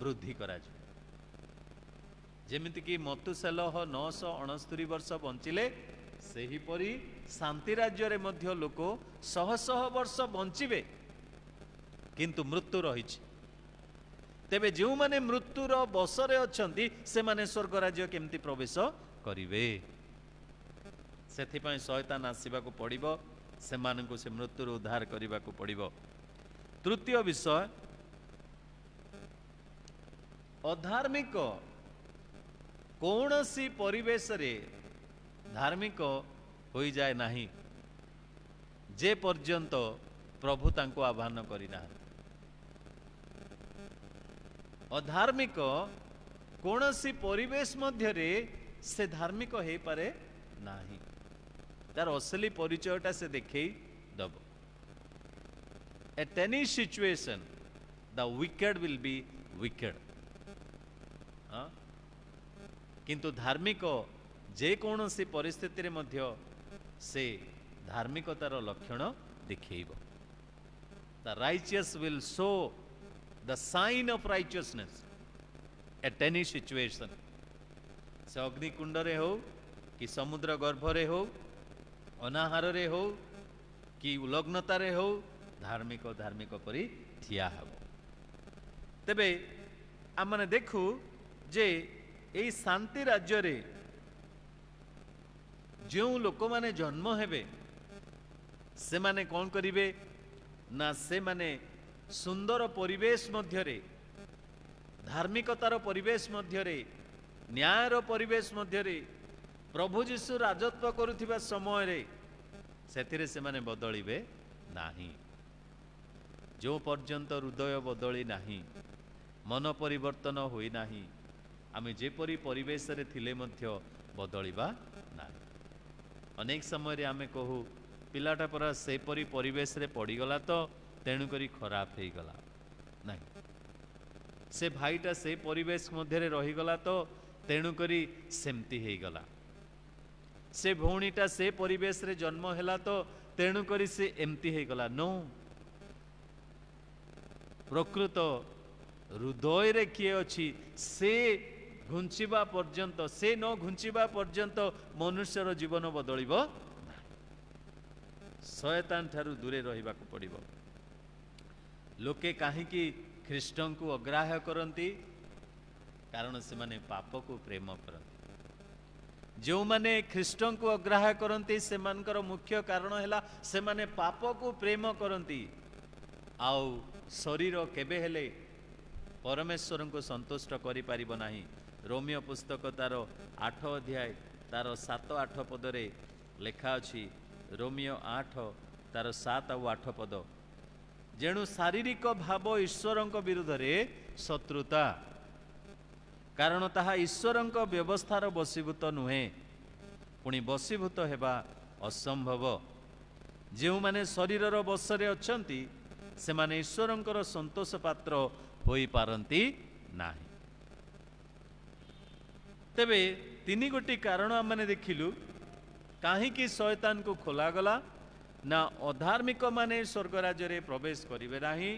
Speaker 1: वृद्धि करा जाय। जेमिति कि मतुसेलह 969 वर्ष बंचिले, सेही परी शांति राज्य रे मध्य लोक शह शह वर्ष बंचिबे, किंतु मृत्यु रहिछि। तेबे जो माने मृत्युर बसरे अछंती से माने स्वर्ग राज्य केमती प्रवेश करिवे? सेथिपाई शयतान आसीबा को पड़िबो, से माननकु से मृत्युर उद्धार करिबा को पड़िबो। तृतीय विषय, अधार्मिक कौनसी परिवेश रे धार्मिक होई जाए नाही जे पर्यंत प्रभु तांको आह्वान करिना। अधार्मिक कौनसी परिवेश मध्य रे से धार्मिक हो पारे नाही। तार असली परिचयटा से देखे दब। At any situation the wicked will be wicked. किंतु धार्मिक जे कौनसी परिस्थिति रे मध्य से धार्मिकतार लक्षण दिखेइबो। The righteous will show the sign of righteousness at any situation। से अग्निकुंड रे हो कि समुद्र गर्भ रे हो, अनाहार रे हो कि उलग्नता रे हो, धार्मिक धार्मिक परी ठिया हबो। तेबे आमने देखु जे एई शांति राज्य रे जो लोक माने जन्म हेबे से माने कौन करिवे ना से माने सुंदर परिवेश मध्यरे धार्मिकतार परिवेश मध्यरे न्यायर परिवेश मध्यरे प्रभु जीशु राजत्व करुथिबा समय रे सेथिरे से माने बदलिबे नाही। जो पर्यंत हृदय बदली नाही मन परिवर्तन होई नाही आमे जेपरी परिवेश रे थिले मध्य बदलिबा नाही। अनेक समय रे आमे कहू पिलाटा परा सेपरी परिवेश रे पड़ीगला तो तेणु करी खराब हो गला नहीं, से भाईटा से परिवेश मध्य रहीगला तो तेणु करी सेमती हो गला, से भौणीटा से परिवेश रे जन्म हैला तो तेणु करी से एमती हो गला। नो, प्रकृत हृदय रे किए अछि से घुंचिबा पर्यंत से न घुंचिबा पर्यंत मनुष्यर जीवन बदलिबो शयतान ठारू दूरे रहिबा को पड़िबो। लोके काहींकि ख्रीष्टन को अग्राह्य करती कारण से माने पाप को प्रेम करती। जो माने ख्रीष्टन को अग्राह्य करती से मानकर मुख्य कारण हैला से माने पाप को प्रेम करती आउ शरीर केबे हेले परमेश्वर को संतुष्ट करि परिबो नाही। रोमियो पुस्तक तार 8 अध्याय तार 7-8 पदरे लेखा अछि। रोमियो 8 तार 7 और 8 पद, जेणु शारीरिक भाव ईश्वर विरुद्ध रे शत्रुता कारण ताहा ईश्वर व्यवस्थार बसीभूत नुहे पुणी बसीभूत हेबा असंभव। जो माने शरीरर बसरे अछंती से माने ईश्वरंकर संतोष पात्र होई पारंती नाही। तेबे तीन गोटी कारण आमने देखिलु काहींकि शयतान को खोला गला ना अधार्मिक माने स्वर्ग राज्य रे प्रवेश करिवे नाही।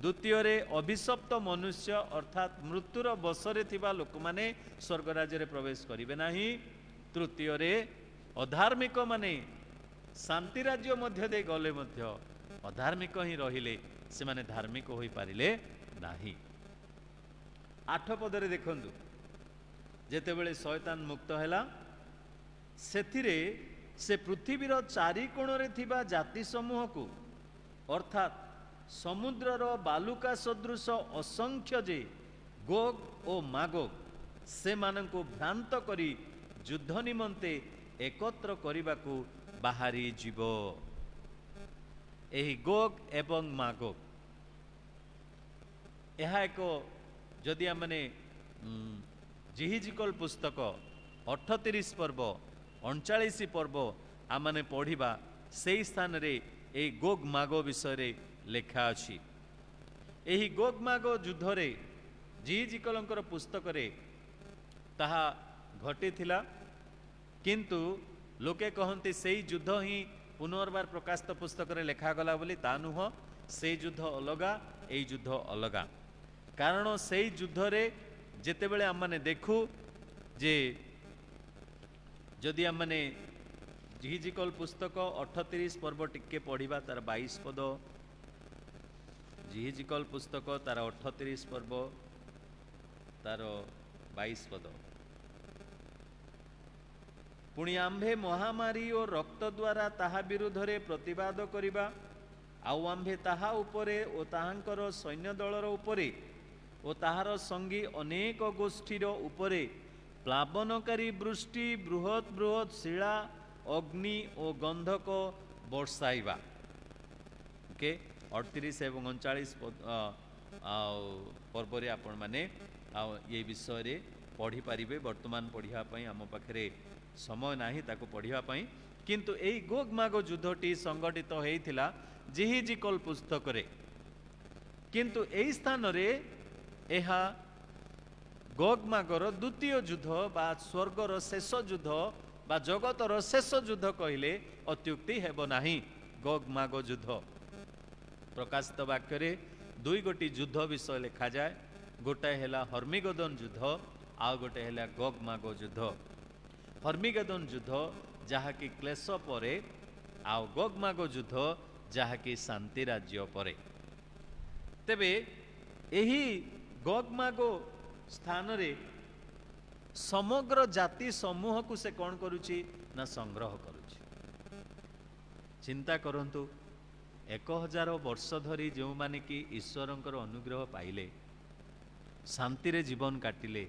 Speaker 1: द्वितीय रे अभिशप्त मनुष्य अर्थात मृत्युर बसरे थिबा लोक माने स्वर्ग राज्य रे प्रवेश करिवे नाही। तृतीय रे अधार्मिक माने शांति राज्य मध्य दे गले मध्य अधार्मिक ही रहिले से माने धार्मिक होई पारिले नाही। 8 पदरे देखंतु जेतेबेले शयतान मुक्त हैला सेथिरे से पृथ्वीर चारि कोणरे थिबा जाति समूह को अर्थात समुद्रर बालुका सदृश असंख्य जे गोग और मागोग से माननको भ्रांत करी युद्ध निमंते एकत्र करिबाकू बाहारी जीव। एही गोग एवं मागोग यह एक जदि आमने जिहिजिकल पुस्तक 38 पर्व 39 पर्व आमने पढ़िबा से स्थान रे ए गोग मागो विषय रे लेखा अछि। एही गोग मागो युद्ध रे जिहिजिकलंकर पुस्तक रे ताहा घटी थिला किंतु लोके कहंती सेही युद्ध ही पुनर्बार प्रकाशित पुस्तक रे लेखा गला बोली ता नुह। से युद्ध अलगा ए युद्ध अलगा कारण से युद्ध रे जेतेबेले आमने देखू जे जदि आमने जिहिजिकल पुस्तक 38 पर्व टिके पढ़िबा तार 22 पद, जिहिजिकल पुस्तक तार 38 पर्व तार 22 पद, पुणी आम्भे महामारी और रक्त द्वारा ताहा विरुद्ध रे प्रतिवाद करिबा आउ आम्भे ताहा उपरे ओ ताहांकर सैन्य दलर उपरे ओ ताहार संगी अनेक गोष्ठीर उपरे प्लावनकारी वृष्टि बृहत बृहत शिला अग्नि और गंधक बर्षाइबा। ओके 38 एवं 39 पर्व रे आपण माने ये विषय रे पढ़ी पारिबे। वर्तमान पढ़िया पई आम पाखरे समय नाही ताको पढ़िया पई किंतु एई गोग मागो युद्धटी संगठित हेइथिला जिहिजिकल पुस्तक रे किंतु एई स्थान रे एहा गोग मागर द्वितीय युद्ध बा स्वर्गर शेष युद्ध बा जगतर शेष युद्ध कहले अत्युक्ति हेबो नाही। गोग मागो युद्ध प्रकाशित वाक्य रे दुई गोटी युद्ध विषय लिखा जाए, गोटाए हेला हर्मिगदन युद्ध आउ गोटे हेला गोग मागो युद्ध। हर्मिगदन युद्ध जहाँकि क्लेश परे आउ गोग मागो युद्ध जहाँकि शांति राज्य परे। तेबे एही गोग मागो स्थान रे समग्र जाति समूह को से कौन करुची ना संग्रह करुची। ଚିନ୍ତା କରନ୍ତୁ 1000 ବର୍ଷ ଧରି ଯେଉଁମାନେ କି ଈଶ୍ୱରଙ୍କର ଅନୁଗ୍ରହ ପାଇଲେ, ଶାନ୍ତିରେ ଜୀବନ କାଟିଲେ,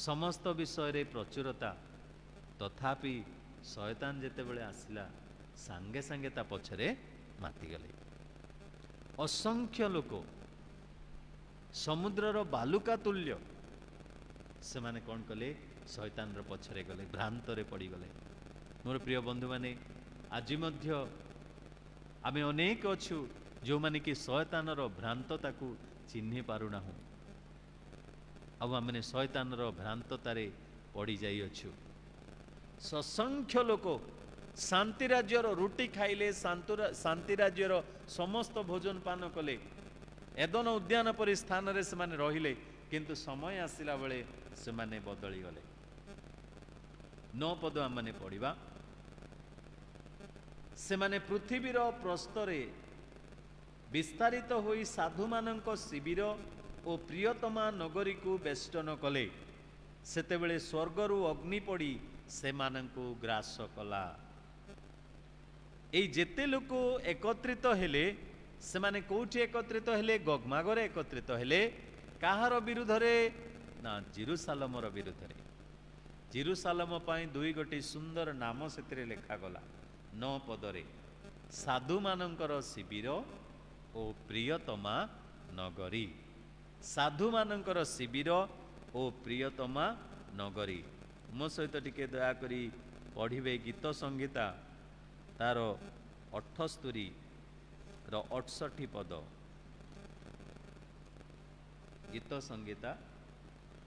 Speaker 1: ସମସ୍ତ ବିଷୟରେ ପ୍ରଚୁରତା, ତଥାପି ଶୟତାନ ଯେତେବେଳେ ଆସିଲା ସାଙ୍ଗେ ସାଙ୍ଗେ ତା ପଛରେ ମାତିଗଲେ। ଅସଂଖ୍ୟ ଲୋକ ସମୁଦ୍ରର ବାଲୁକା ତୁଲ୍ୟ ସେମାନେ କ'ଣ କଲେ? ଶୟତାନର ପଛରେ ଗଲେ, ଭ୍ରାନ୍ତରେ ପଡ଼ିଗଲେ। ମୋର ପ୍ରିୟ ବନ୍ଧୁମାନେ, ଆଜି ମଧ୍ୟ ଆମେ ଅନେକ ଅଛୁ ଯେଉଁମାନେ କି ଶୟତାନର ଭ୍ରାନ୍ତତାକୁ ଚିହ୍ନି ପାରୁନାହୁଁ, ଆଉ ଆମେ ଶୟତାନର ଭ୍ରାନ୍ତତାରେ ପଡ଼ିଯାଇଅଛୁ। ଅସଂଖ୍ୟ ଲୋକ ଶାନ୍ତି ରାଜ୍ୟର ରୁଟି ଖାଇଲେ, ଶାନ୍ତି ରାଜ୍ୟର ସମସ୍ତ ଭୋଜନ ପାନ କଲେ, ଏଦନ ଉଦ୍ୟାନ ପରି ସ୍ଥାନରେ ସେମାନେ ରହିଲେ, କିନ୍ତୁ ସମୟ ଆସିଲା ବେଳେ ସେମାନେ ବଦଳିଗଲେ। 9 ପଦ ଆମମାନେ ପଢ଼ିବା। ସେମାନେ ପୃଥିବୀର ପ୍ରସ୍ତରେ ବିସ୍ତାରିତ ହୋଇ ସାଧୁମାନଙ୍କ ଶିବିର ଓ ପ୍ରିୟତମା ନଗରୀକୁ ବେଷ୍ଟନ କଲେ। ସେତେବେଳେ ସ୍ୱର୍ଗରୁ ଅଗ୍ନି ପଡ଼ି ସେମାନଙ୍କୁ ଗ୍ରାସ କଲା। ଏଇ ଯେତେ ଲୋକ ଏକତ୍ରିତ ହେଲେ, ସେମାନେ କୋଉଠି ଏକତ୍ରିତ ହେଲେ? ଗଗମାଗରେ ଏକତ୍ରିତ ହେଲେ। କାହାର ବିରୁଦ୍ଧରେ? ନା, ଜେରୁସାଲମର ବିରୁଦ୍ଧରେ। ଜେରୁସାଲମ ପାଇଁ 2 ଗୋଟି ସୁନ୍ଦର ନାମ ସେଥିରେ ଲେଖାଗଲା 9 ପଦରେ, ସାଧୁମାନଙ୍କର ଶିବିର ଓ ପ୍ରିୟତମା ନଗରୀ। ସାଧୁମାନଙ୍କର ଶିବିର ଓ ପ୍ରିୟତମା ନଗରୀ। ମୋ ସହିତ ଟିକେ ଦୟାକରି ପଢ଼ିବେ ଗୀତ ସଂହିତା ତାର 78 ର 68 ପଦ। ଗୀତ ସଂହିତା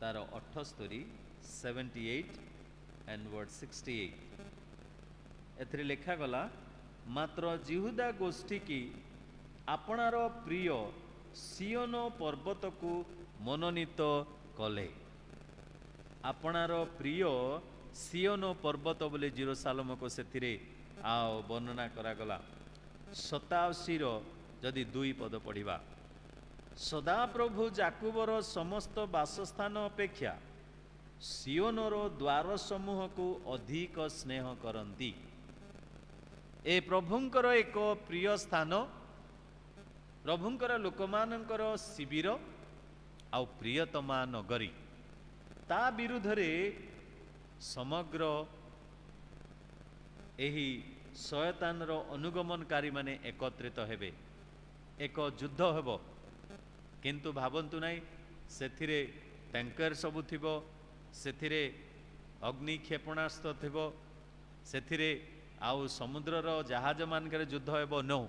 Speaker 1: ତାର 78, 78 and word 68। ଏଥିରେ ଲେଖାଗଲା, ମାତ୍ର ଜିହୁଦା ଗୋଷ୍ଠୀ କି ଆପଣାର ପ୍ରିୟ ସିଓନ ପର୍ବତକୁ ମନୋନୀତ କଲେ। ଆପଣାର ପ୍ରିୟ ସିଓନ ପର୍ବତ ବୋଲି ଜେରୁସାଲମକୁ ସେଥିରେ ଆଉ ବର୍ଣ୍ଣନା କରାଗଲା। 87ର ଯଦି 2 ପଦ ପଢ଼ିବା, ସଦାପ୍ରଭୁ ଯାକୁବର ସମସ୍ତ ବାସସ୍ଥାନ ଅପେକ୍ଷା ସିଓନର ଦ୍ୱାର ସମୂହକୁ ଅଧିକ ସ୍ନେହ କରନ୍ତି। ଏ ପ୍ରଭୁଙ୍କର ଏକ ପ୍ରିୟ ସ୍ଥାନ, ପ୍ରଭୁଙ୍କର ଲୋକମାନଙ୍କର ଶିବିର ଆଉ ପ୍ରିୟତମା ନଗରୀ। ତା ବିରୁଦ୍ଧରେ ସମଗ୍ର ଏହି ଶୟତାନର ଅନୁଗମନକାରୀ ମାନେ ଏକତ୍ରିତ ହେବେ, ଏକ ଯୁଦ୍ଧ ହେବ। କିନ୍ତୁ ଭାବନ୍ତୁ ନାହିଁ, ସେଥିରେ ଟ୍ୟାଙ୍କର ସବୁ ଥିବ, ସେଥିରେ ଅଗ୍ନି କ୍ଷେପଣାସ୍ତ୍ର ଥିବ, ସେଥିରେ ଆଉ ସମୁଦ୍ରର ଜାହାଜ ମାନଙ୍କରେ ଯୁଦ୍ଧ ହେବ। ନୋ,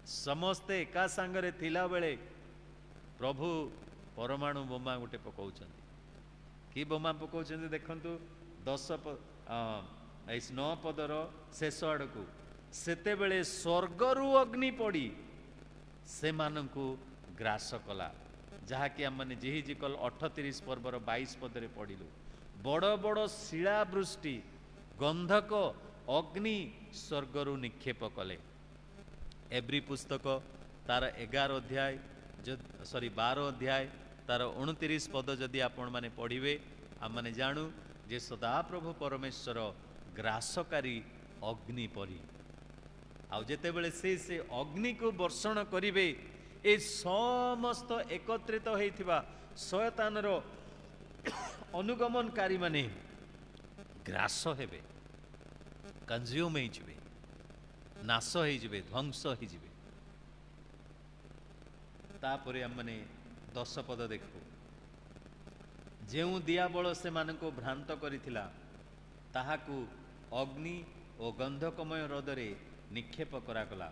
Speaker 1: ସମସ୍ତେ ଏକା ସାଙ୍ଗରେ ଥିଲାବେଳେ ପ୍ରଭୁ ପରମାଣୁ ବୋମା ଗୋଟେ ପକାଉଛନ୍ତି। କି ବୋମା ପକାଉଛନ୍ତି ଦେଖନ୍ତୁ 9 ପଦର ଶେଷ ଆଡ଼କୁ, ସେତେବେଳେ ସ୍ୱର୍ଗରୁ ଅଗ୍ନି ପଡ଼ି ସେମାନଙ୍କୁ ଗ୍ରାସ କଲା, ଯାହାକି ଆମମାନେ ଯେହିଜିକଲ 38 ପର୍ବର 22 ପଦରେ ପଢ଼ିଲୁ। ବଡ଼ ବଡ଼ ଶିଳାବୃଷ୍ଟି, ଗନ୍ଧକ, ଅଗ୍ନି ସ୍ୱର୍ଗରୁ ନିକ୍ଷେପ କଲେ। ଏବ୍ରୀ ପୁସ୍ତକ ତାର 11 ଅଧ୍ୟାୟ 12 ଅଧ୍ୟାୟ ତାର 29 ପଦ ଯଦି ଆପଣମାନେ ପଢ଼ିବେ, ଆମମାନେ ଜାଣୁ ଯେ ସଦାପ୍ରଭୁ ପରମେଶ୍ୱର ଗ୍ରାସକାରୀ ଅଗ୍ନି ପରି। ଆଉ ଯେତେବେଳେ ସେ ଅଗ୍ନିକୁ ବର୍ଷଣ କରିବେ, ଏ ସମସ୍ତ ଏକତ୍ରିତ ହେଇଥିବା ଶୟତାନର ଅନୁଗମନକାରୀ ମାନେ ଗ୍ରାସ ହେବେ, କନଜ୍ୟୁମ ହେଇଯିବେ, ନାଶ ହେଇଯିବେ, ଧ୍ୱଂସ ହେଇଯିବେ। ତାପରେ ଆମମାନେ 10 ପଦ ଦେଖୁ। ଯେଉଁ ଦିଆବଳ ସେମାନଙ୍କୁ ଭ୍ରାନ୍ତ କରିଥିଲା, ତାହାକୁ ଅଗ୍ନି ଓ ଗନ୍ଧକମୟ ହ୍ରଦରେ ନିକ୍ଷେପ କରାଗଲା।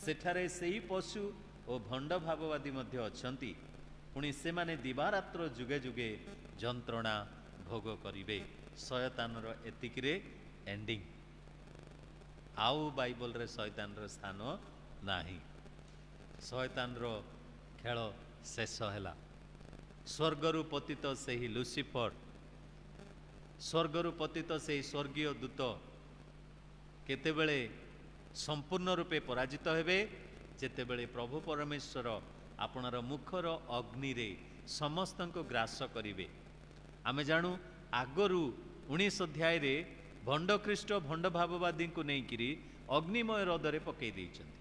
Speaker 1: ସେଠାରେ ସେହି ପଶୁ ଓ ଭଣ୍ଡ ଭାବବାଦୀ ମଧ୍ୟ ଅଛନ୍ତି। ପୁଣି ସେମାନେ ଦିବାରାତ୍ର ଯୁଗେ ଯୁଗେ ଯନ୍ତ୍ରଣା ଭୋଗ କରିବେ। ଶୟତାନର ଏତିକିରେ ଏଣ୍ଡିଂ। ଆଉ ବାଇବଲରେ ଶୟତାନର ସ୍ଥାନ ନାହିଁ। ଶୟତାନର ଖେଳ ଶେଷ ହେଲା। ସ୍ୱର୍ଗରୁ ପତିତ ସେହି ଲୁସିଫର, ସ୍ୱର୍ଗରୁ ପତିତ ସେହି ସ୍ୱର୍ଗୀୟ ଦୂତ କେତେବେଳେ ସମ୍ପୂର୍ଣ୍ଣ ରୂପେ ପରାଜିତ ହେବେ? ଯେତେବେଳେ ପ୍ରଭୁ ପରମେଶ୍ୱର ଆପଣର ମୁଖର ଅଗ୍ନିରେ ସମସ୍ତଙ୍କୁ ଗ୍ରାସ କରିବେ। ଆମେ ଜାଣୁ ଆଗରୁ 19 ଅଧ୍ୟାୟରେ ଭଣ୍ଡ ଖ୍ରୀଷ୍ଟ ଭଣ୍ଡ ଭାବବାଦୀଙ୍କୁ ନେଇକିରି ଅଗ୍ନିମୟ ହ୍ରଦରେ ପକାଇ ଦେଇଛନ୍ତି।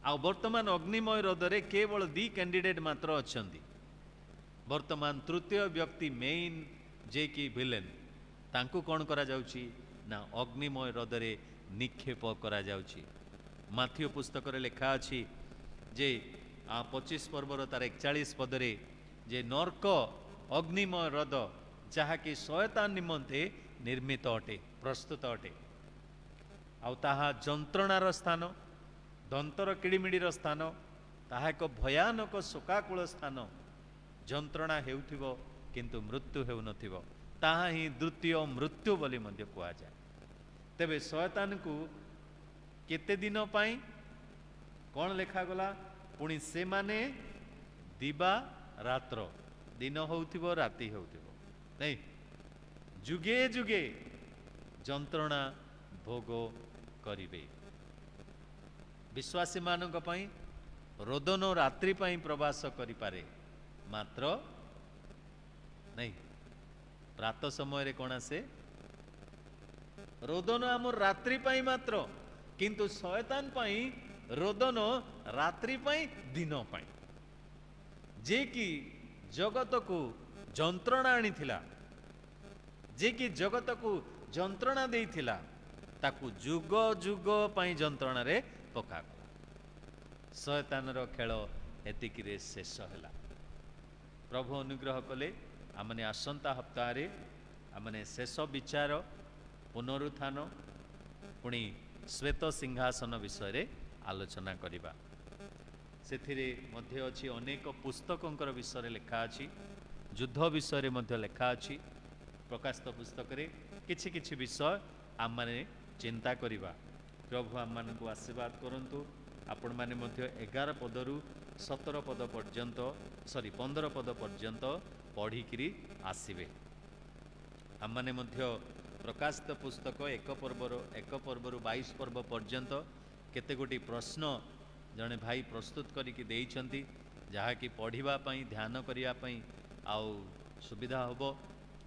Speaker 1: ଆଉ ବର୍ତ୍ତମାନ ଅଗ୍ନିମୟ ହ୍ରଦରେ କେବଳ 2 କ୍ୟାଣ୍ଡିଡେଟ୍ ମାତ୍ର ଅଛନ୍ତି। ବର୍ତ୍ତମାନ ତୃତୀୟ ବ୍ୟକ୍ତି ମେଇନ୍ ଯିଏକି ଭିଲେନ୍, ତାଙ୍କୁ କ'ଣ କରାଯାଉଛି ନା ଅଗ୍ନିମୟ ହ୍ରଦରେ ନିକ୍ଷେପ କରାଯାଉଛି। ମାଥିଓ ପୁସ୍ତକରେ ଲେଖା ଅଛି ଯେ 25 ପର୍ବର ତାର 41 ପଦରେ ଯେ ନର୍କ ଅଗ୍ନିମୟ ହ୍ରଦ ଯାହାକି ଶୟତାନ ନିମନ୍ତେ ନିର୍ମିତ ଅଟେ, ପ୍ରସ୍ତୁତ ଅଟେ। ଆଉ ତାହା ଯନ୍ତ୍ରଣାର ସ୍ଥାନ, ଦନ୍ତର କିଡ଼ିମିଡ଼ିର ସ୍ଥାନ, ତାହା ଏକ ଭୟାନକ ଶୋକାକୁଳ ସ୍ଥାନ। ଯନ୍ତ୍ରଣା ହେଉଥିବ କିନ୍ତୁ ମୃତ୍ୟୁ ହେଉନଥିବ, ତାହା ହିଁ ଦ୍ୱିତୀୟ ମୃତ୍ୟୁ ବୋଲି ମଧ୍ୟ କୁହାଯାଏ। ତେବେ ଶୟତାନକୁ କେତେ ଦିନ ପାଇଁ କ'ଣ ଲେଖାଗଲା? ପୁଣି ସେମାନେ ଦିବା ରାତ୍ର, ଦିନ ହେଉଥିବ ରାତି ହେଉଥିବ ନାଇଁ, ଯୁଗେ ଯୁଗେ ଯନ୍ତ୍ରଣା ଭୋଗ କରିବେ। ବିଶ୍ୱାସୀମାନଙ୍କ ପାଇଁ ରୋଦନ ରାତ୍ରି ପାଇଁ ପ୍ରବାସ କରିପାରେ, ମାତ୍ର ନାଇଁ ପ୍ରାତ ସମୟରେ କ'ଣ ଆସେ? ରୋଦନ ଆମର ରାତ୍ରି ପାଇଁ ମାତ୍ର, କିନ୍ତୁ ଶୟତାନ ପାଇଁ ରୋଦନ ରାତ୍ରି ପାଇଁ, ଦିନ ପାଇଁ। ଯେ କି ଜଗତକୁ ଯନ୍ତ୍ରଣା ଆଣିଥିଲା, ଯେ କି ଜଗତକୁ ଯନ୍ତ୍ରଣା ଦେଇଥିଲା, ତାକୁ ଯୁଗ ଯୁଗ ପାଇଁ ଯନ୍ତ୍ରଣାରେ ପକାଗଲା। ଶୟତାନର ଖେଳ ଏତିକିରେ ଶେଷ ହେଲା। ପ୍ରଭୁ ଅନୁଗ୍ରହ କଲେ ଆମମାନେ ଆସନ୍ତା ସପ୍ତାହରେ ଆମମାନେ ଶେଷ ବିଚାର, ପୁନରୁତ୍ଥାନ, ପୁଣି ଶ୍ଵେତ ସିଂହାସନ ବିଷୟରେ ଆଲୋଚନା କରିବା। ସେଥିରେ ମଧ୍ୟ ଅଛି ଅନେକ ପୁସ୍ତକଙ୍କର ବିଷୟରେ ଲେଖା ଅଛି, ଯୁଦ୍ଧ ବିଷୟରେ ମଧ୍ୟ ଲେଖା ଅଛି। ପ୍ରକାଶିତ ପୁସ୍ତକରେ କିଛି କିଛି ବିଷୟ ଆମମାନେ ଚିନ୍ତା କରିବା। ପ୍ରଭୁ ଆମମାନଙ୍କୁ ଆଶୀର୍ବାଦ କରନ୍ତୁ। ଆପଣମାନେ ମଧ୍ୟ 11 ପଦରୁ 17 ପଦ ପର୍ଯ୍ୟନ୍ତ 15 ପଦ ପର୍ଯ୍ୟନ୍ତ ପଢ଼ିକିରି ଆସିବେ। ଆମମାନେ ମଧ୍ୟ ପ୍ରକାଶିତ ପୁସ୍ତକ 1 ପର୍ବରୁ 22 ପର୍ବ ପର୍ଯ୍ୟନ୍ତ କେତେ ଗୋଟି ପ୍ରଶ୍ନ ଜଣେ ଭାଇ ପ୍ରସ୍ତୁତ କରିକି ଦେଇଛନ୍ତି, ଯାହାକି ପଢ଼ିବା ପାଇଁ, ଧ୍ୟାନ କରିବା ପାଇଁ ଆଉ ସୁବିଧା ହେବ।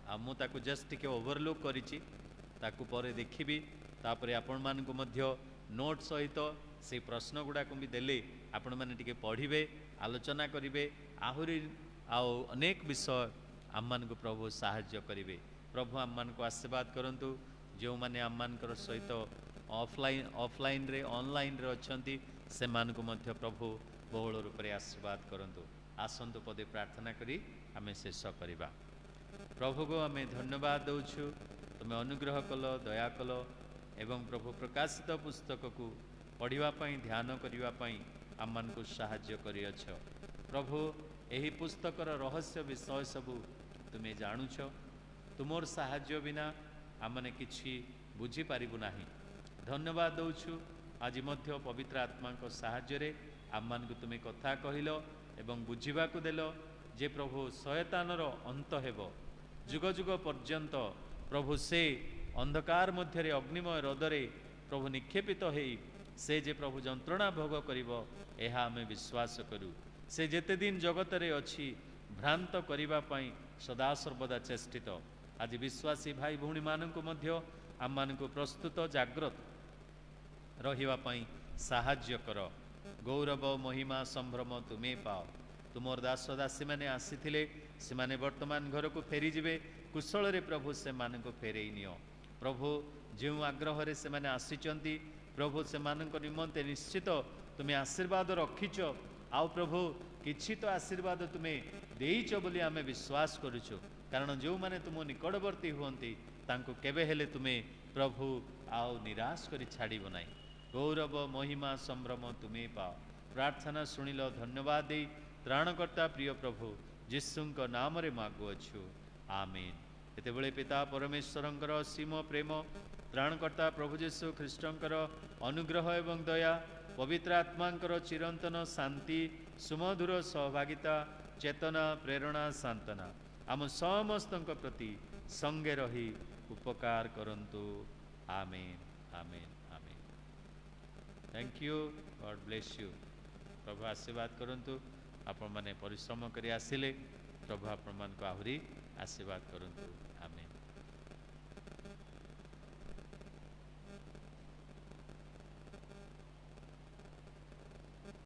Speaker 1: ଆଉ ମୁଁ ତାକୁ ଜଷ୍ଟ ଟିକେ ଓଭରଲୁକ୍ କରିଛି, ତାକୁ ପରେ ଦେଖିବି। ତାପରେ ଆପଣମାନଙ୍କୁ ମଧ୍ୟ ନୋଟ୍ ସହିତ ସେଇ ପ୍ରଶ୍ନ ଗୁଡ଼ାକୁ ବି ଦେଲେ ଆପଣମାନେ ଟିକେ ପଢ଼ିବେ, ଆଲୋଚନା କରିବେ। ଆହୁରି ଆଉ ଅନେକ ବିଷୟ ଆମମାନଙ୍କୁ ପ୍ରଭୁ ସାହାଯ୍ୟ କରିବେ। ପ୍ରଭୁ ଆମମାନଙ୍କୁ ଆଶୀର୍ବାଦ କରନ୍ତୁ। ଯେଉଁମାନେ ଆମମାନଙ୍କର ସହିତ ଅଫଲାଇନ୍ରେ ଅନଲାଇନ୍ରେ ଅଛନ୍ତି, ସେମାନଙ୍କୁ ମଧ୍ୟ ପ୍ରଭୁ ବହୁଳ ରୂପରେ ଆଶୀର୍ବାଦ କରନ୍ତୁ। ଆସନ୍ତୁ ପଦେ ପ୍ରାର୍ଥନା କରି ଆମେ ଶେଷ କରିବା। ପ୍ରଭୁକୁ ଆମେ ଧନ୍ୟବାଦ ଦେଉଛୁ, ତୁମେ ଅନୁଗ୍ରହ କଲ, ଦୟା କଲ ଏବଂ ପ୍ରଭୁ ପ୍ରକାଶିତ ପୁସ୍ତକକୁ ପଢ଼ିବା ପାଇଁ, ଧ୍ୟାନ କରିବା ପାଇଁ ଆମମାନଙ୍କୁ ସାହାଯ୍ୟ କରିଅଛ। ପ୍ରଭୁ ଏହି ପୁସ୍ତକର ରହସ୍ୟ ବିଷୟ ସବୁ ତୁମେ ଜାଣୁଛ। ତୁମର ସାହାଯ୍ୟ ବିନା ଆମମାନେ କିଛି ବୁଝିପାରିବୁ ନାହିଁ। ଧନ୍ୟବାଦ ଦେଉଛୁ। ଆଜି ମଧ୍ୟ ପବିତ୍ର ଆତ୍ମାଙ୍କ ସାହାଯ୍ୟରେ ଆମମାନଙ୍କୁ ତୁମେ କଥା କହିଲ ଏବଂ ବୁଝିବାକୁ ଦେଲ ଯେ ପ୍ରଭୁ ଶୟତାନର ଅନ୍ତ ହେବ, ଯୁଗ ଯୁଗ ପର୍ଯ୍ୟନ୍ତ ପ୍ରଭୁ ସେ ଅନ୍ଧକାର ମଧ୍ୟରେ ଅଗ୍ନିମୟ ହ୍ରଦରେ ପ୍ରଭୁ ନିକ୍ଷେପିତ ହେଇ ସେ ଯେ ପ୍ରଭୁ ଯନ୍ତ୍ରଣା ଭୋଗ କରିବ, ଏହା ଆମେ ବିଶ୍ୱାସ କରୁ। ସେ ଯେତେ ଦିନ ଜଗତରେ ଅଛି ଭ୍ରାନ୍ତ କରିବା ପାଇଁ ସଦାସର୍ବଦା ଚେଷ୍ଟିତ। ଆଜି ବିଶ୍ୱାସୀ ଭାଇ ଭଉଣୀମାନଙ୍କୁ ମଧ୍ୟ ଆମମାନଙ୍କୁ ପ୍ରସ୍ତୁତ, ଜାଗ୍ରତ ରହିବା ପାଇଁ ସାହାଯ୍ୟ କର। ଗୌରବ, ମହିମା, ସମ୍ଭ୍ରମ ତୁମେ ପାଅ। ତୁମର ଦାସ ଦାସୀମାନେ ଆସିଥିଲେ, ସେମାନେ ବର୍ତ୍ତମାନ ଘରକୁ ଫେରିଯିବେ। କୁଶଳରେ ପ୍ରଭୁ ସେମାନଙ୍କୁ ଫେରେଇ ନିଅ। ପ୍ରଭୁ ଯେଉଁ ଆଗ୍ରହରେ ସେମାନେ ଆସିଛନ୍ତି, ପ୍ରଭୁ ସେମାନଙ୍କ ନିମନ୍ତେ ନିଶ୍ଚିତ ତୁମେ ଆଶୀର୍ବାଦ ରଖିଛ। ଆଉ ପ୍ରଭୁ କିଛି ତ ଆଶୀର୍ବାଦ ତୁମେ ଦେଇଛ ବୋଲି ଆମେ ବିଶ୍ୱାସ କରୁଛୁ। କାରଣ ଯେଉଁମାନେ ତୁମ ନିକଟବର୍ତ୍ତୀ ହୁଅନ୍ତି ତାଙ୍କୁ କେବେ ହେଲେ ତୁମେ ପ୍ରଭୁ ଆଉ ନିରାଶ କରି ଛାଡ଼ିବ ନାହିଁ। ଗୌରବ, ମହିମା, ସମ୍ଭ୍ରମ ତୁମେ ପାଅ। ପ୍ରାର୍ଥନା ଶୁଣିଲ, ଧନ୍ୟବାଦ ଦେଇ ତ୍ରାଣକର୍ତ୍ତା ପ୍ରିୟ ପ୍ରଭୁ ଯୀଶୁଙ୍କ ନାମରେ ମାଗୁଅଛୁ, ଆମେନ୍। ଏତେବେଳେ ପିତା ପରମେଶ୍ୱରଙ୍କର ଅସୀମ ପ୍ରେମ, ତ୍ରାଣକର୍ତ୍ତା ପ୍ରଭୁ ଯୀଶୁ ଖ୍ରୀଷ୍ଟଙ୍କର ଅନୁଗ୍ରହ ଏବଂ ଦୟା, ପବିତ୍ର ଆତ୍ମାଙ୍କର ଚିରନ୍ତନ ଶାନ୍ତି, ସୁମଧୁର ସହଭାଗିତା, ଚେତନା, ପ୍ରେରଣା, ସାନ୍ତ୍ୱନା ଆମ ସମସ୍ତଙ୍କ ପ୍ରତି ସଙ୍ଗେ ରହି ଉପକାର କରନ୍ତୁ। ଆମେନ୍, ଆମେନ୍, ଆମେନ୍। Thank you, God bless you. ପ୍ରଭୁ ଆଶୀର୍ବାଦ କରନ୍ତୁ। ଆପଣମାନେ ପରିଶ୍ରମ କରି ଆସିଲେ, ପ୍ରଭୁ ଆପଣମାନଙ୍କୁ ଆହୁରି ଆଶୀର୍ବାଦ କରନ୍ତୁ। ଆମେନ୍।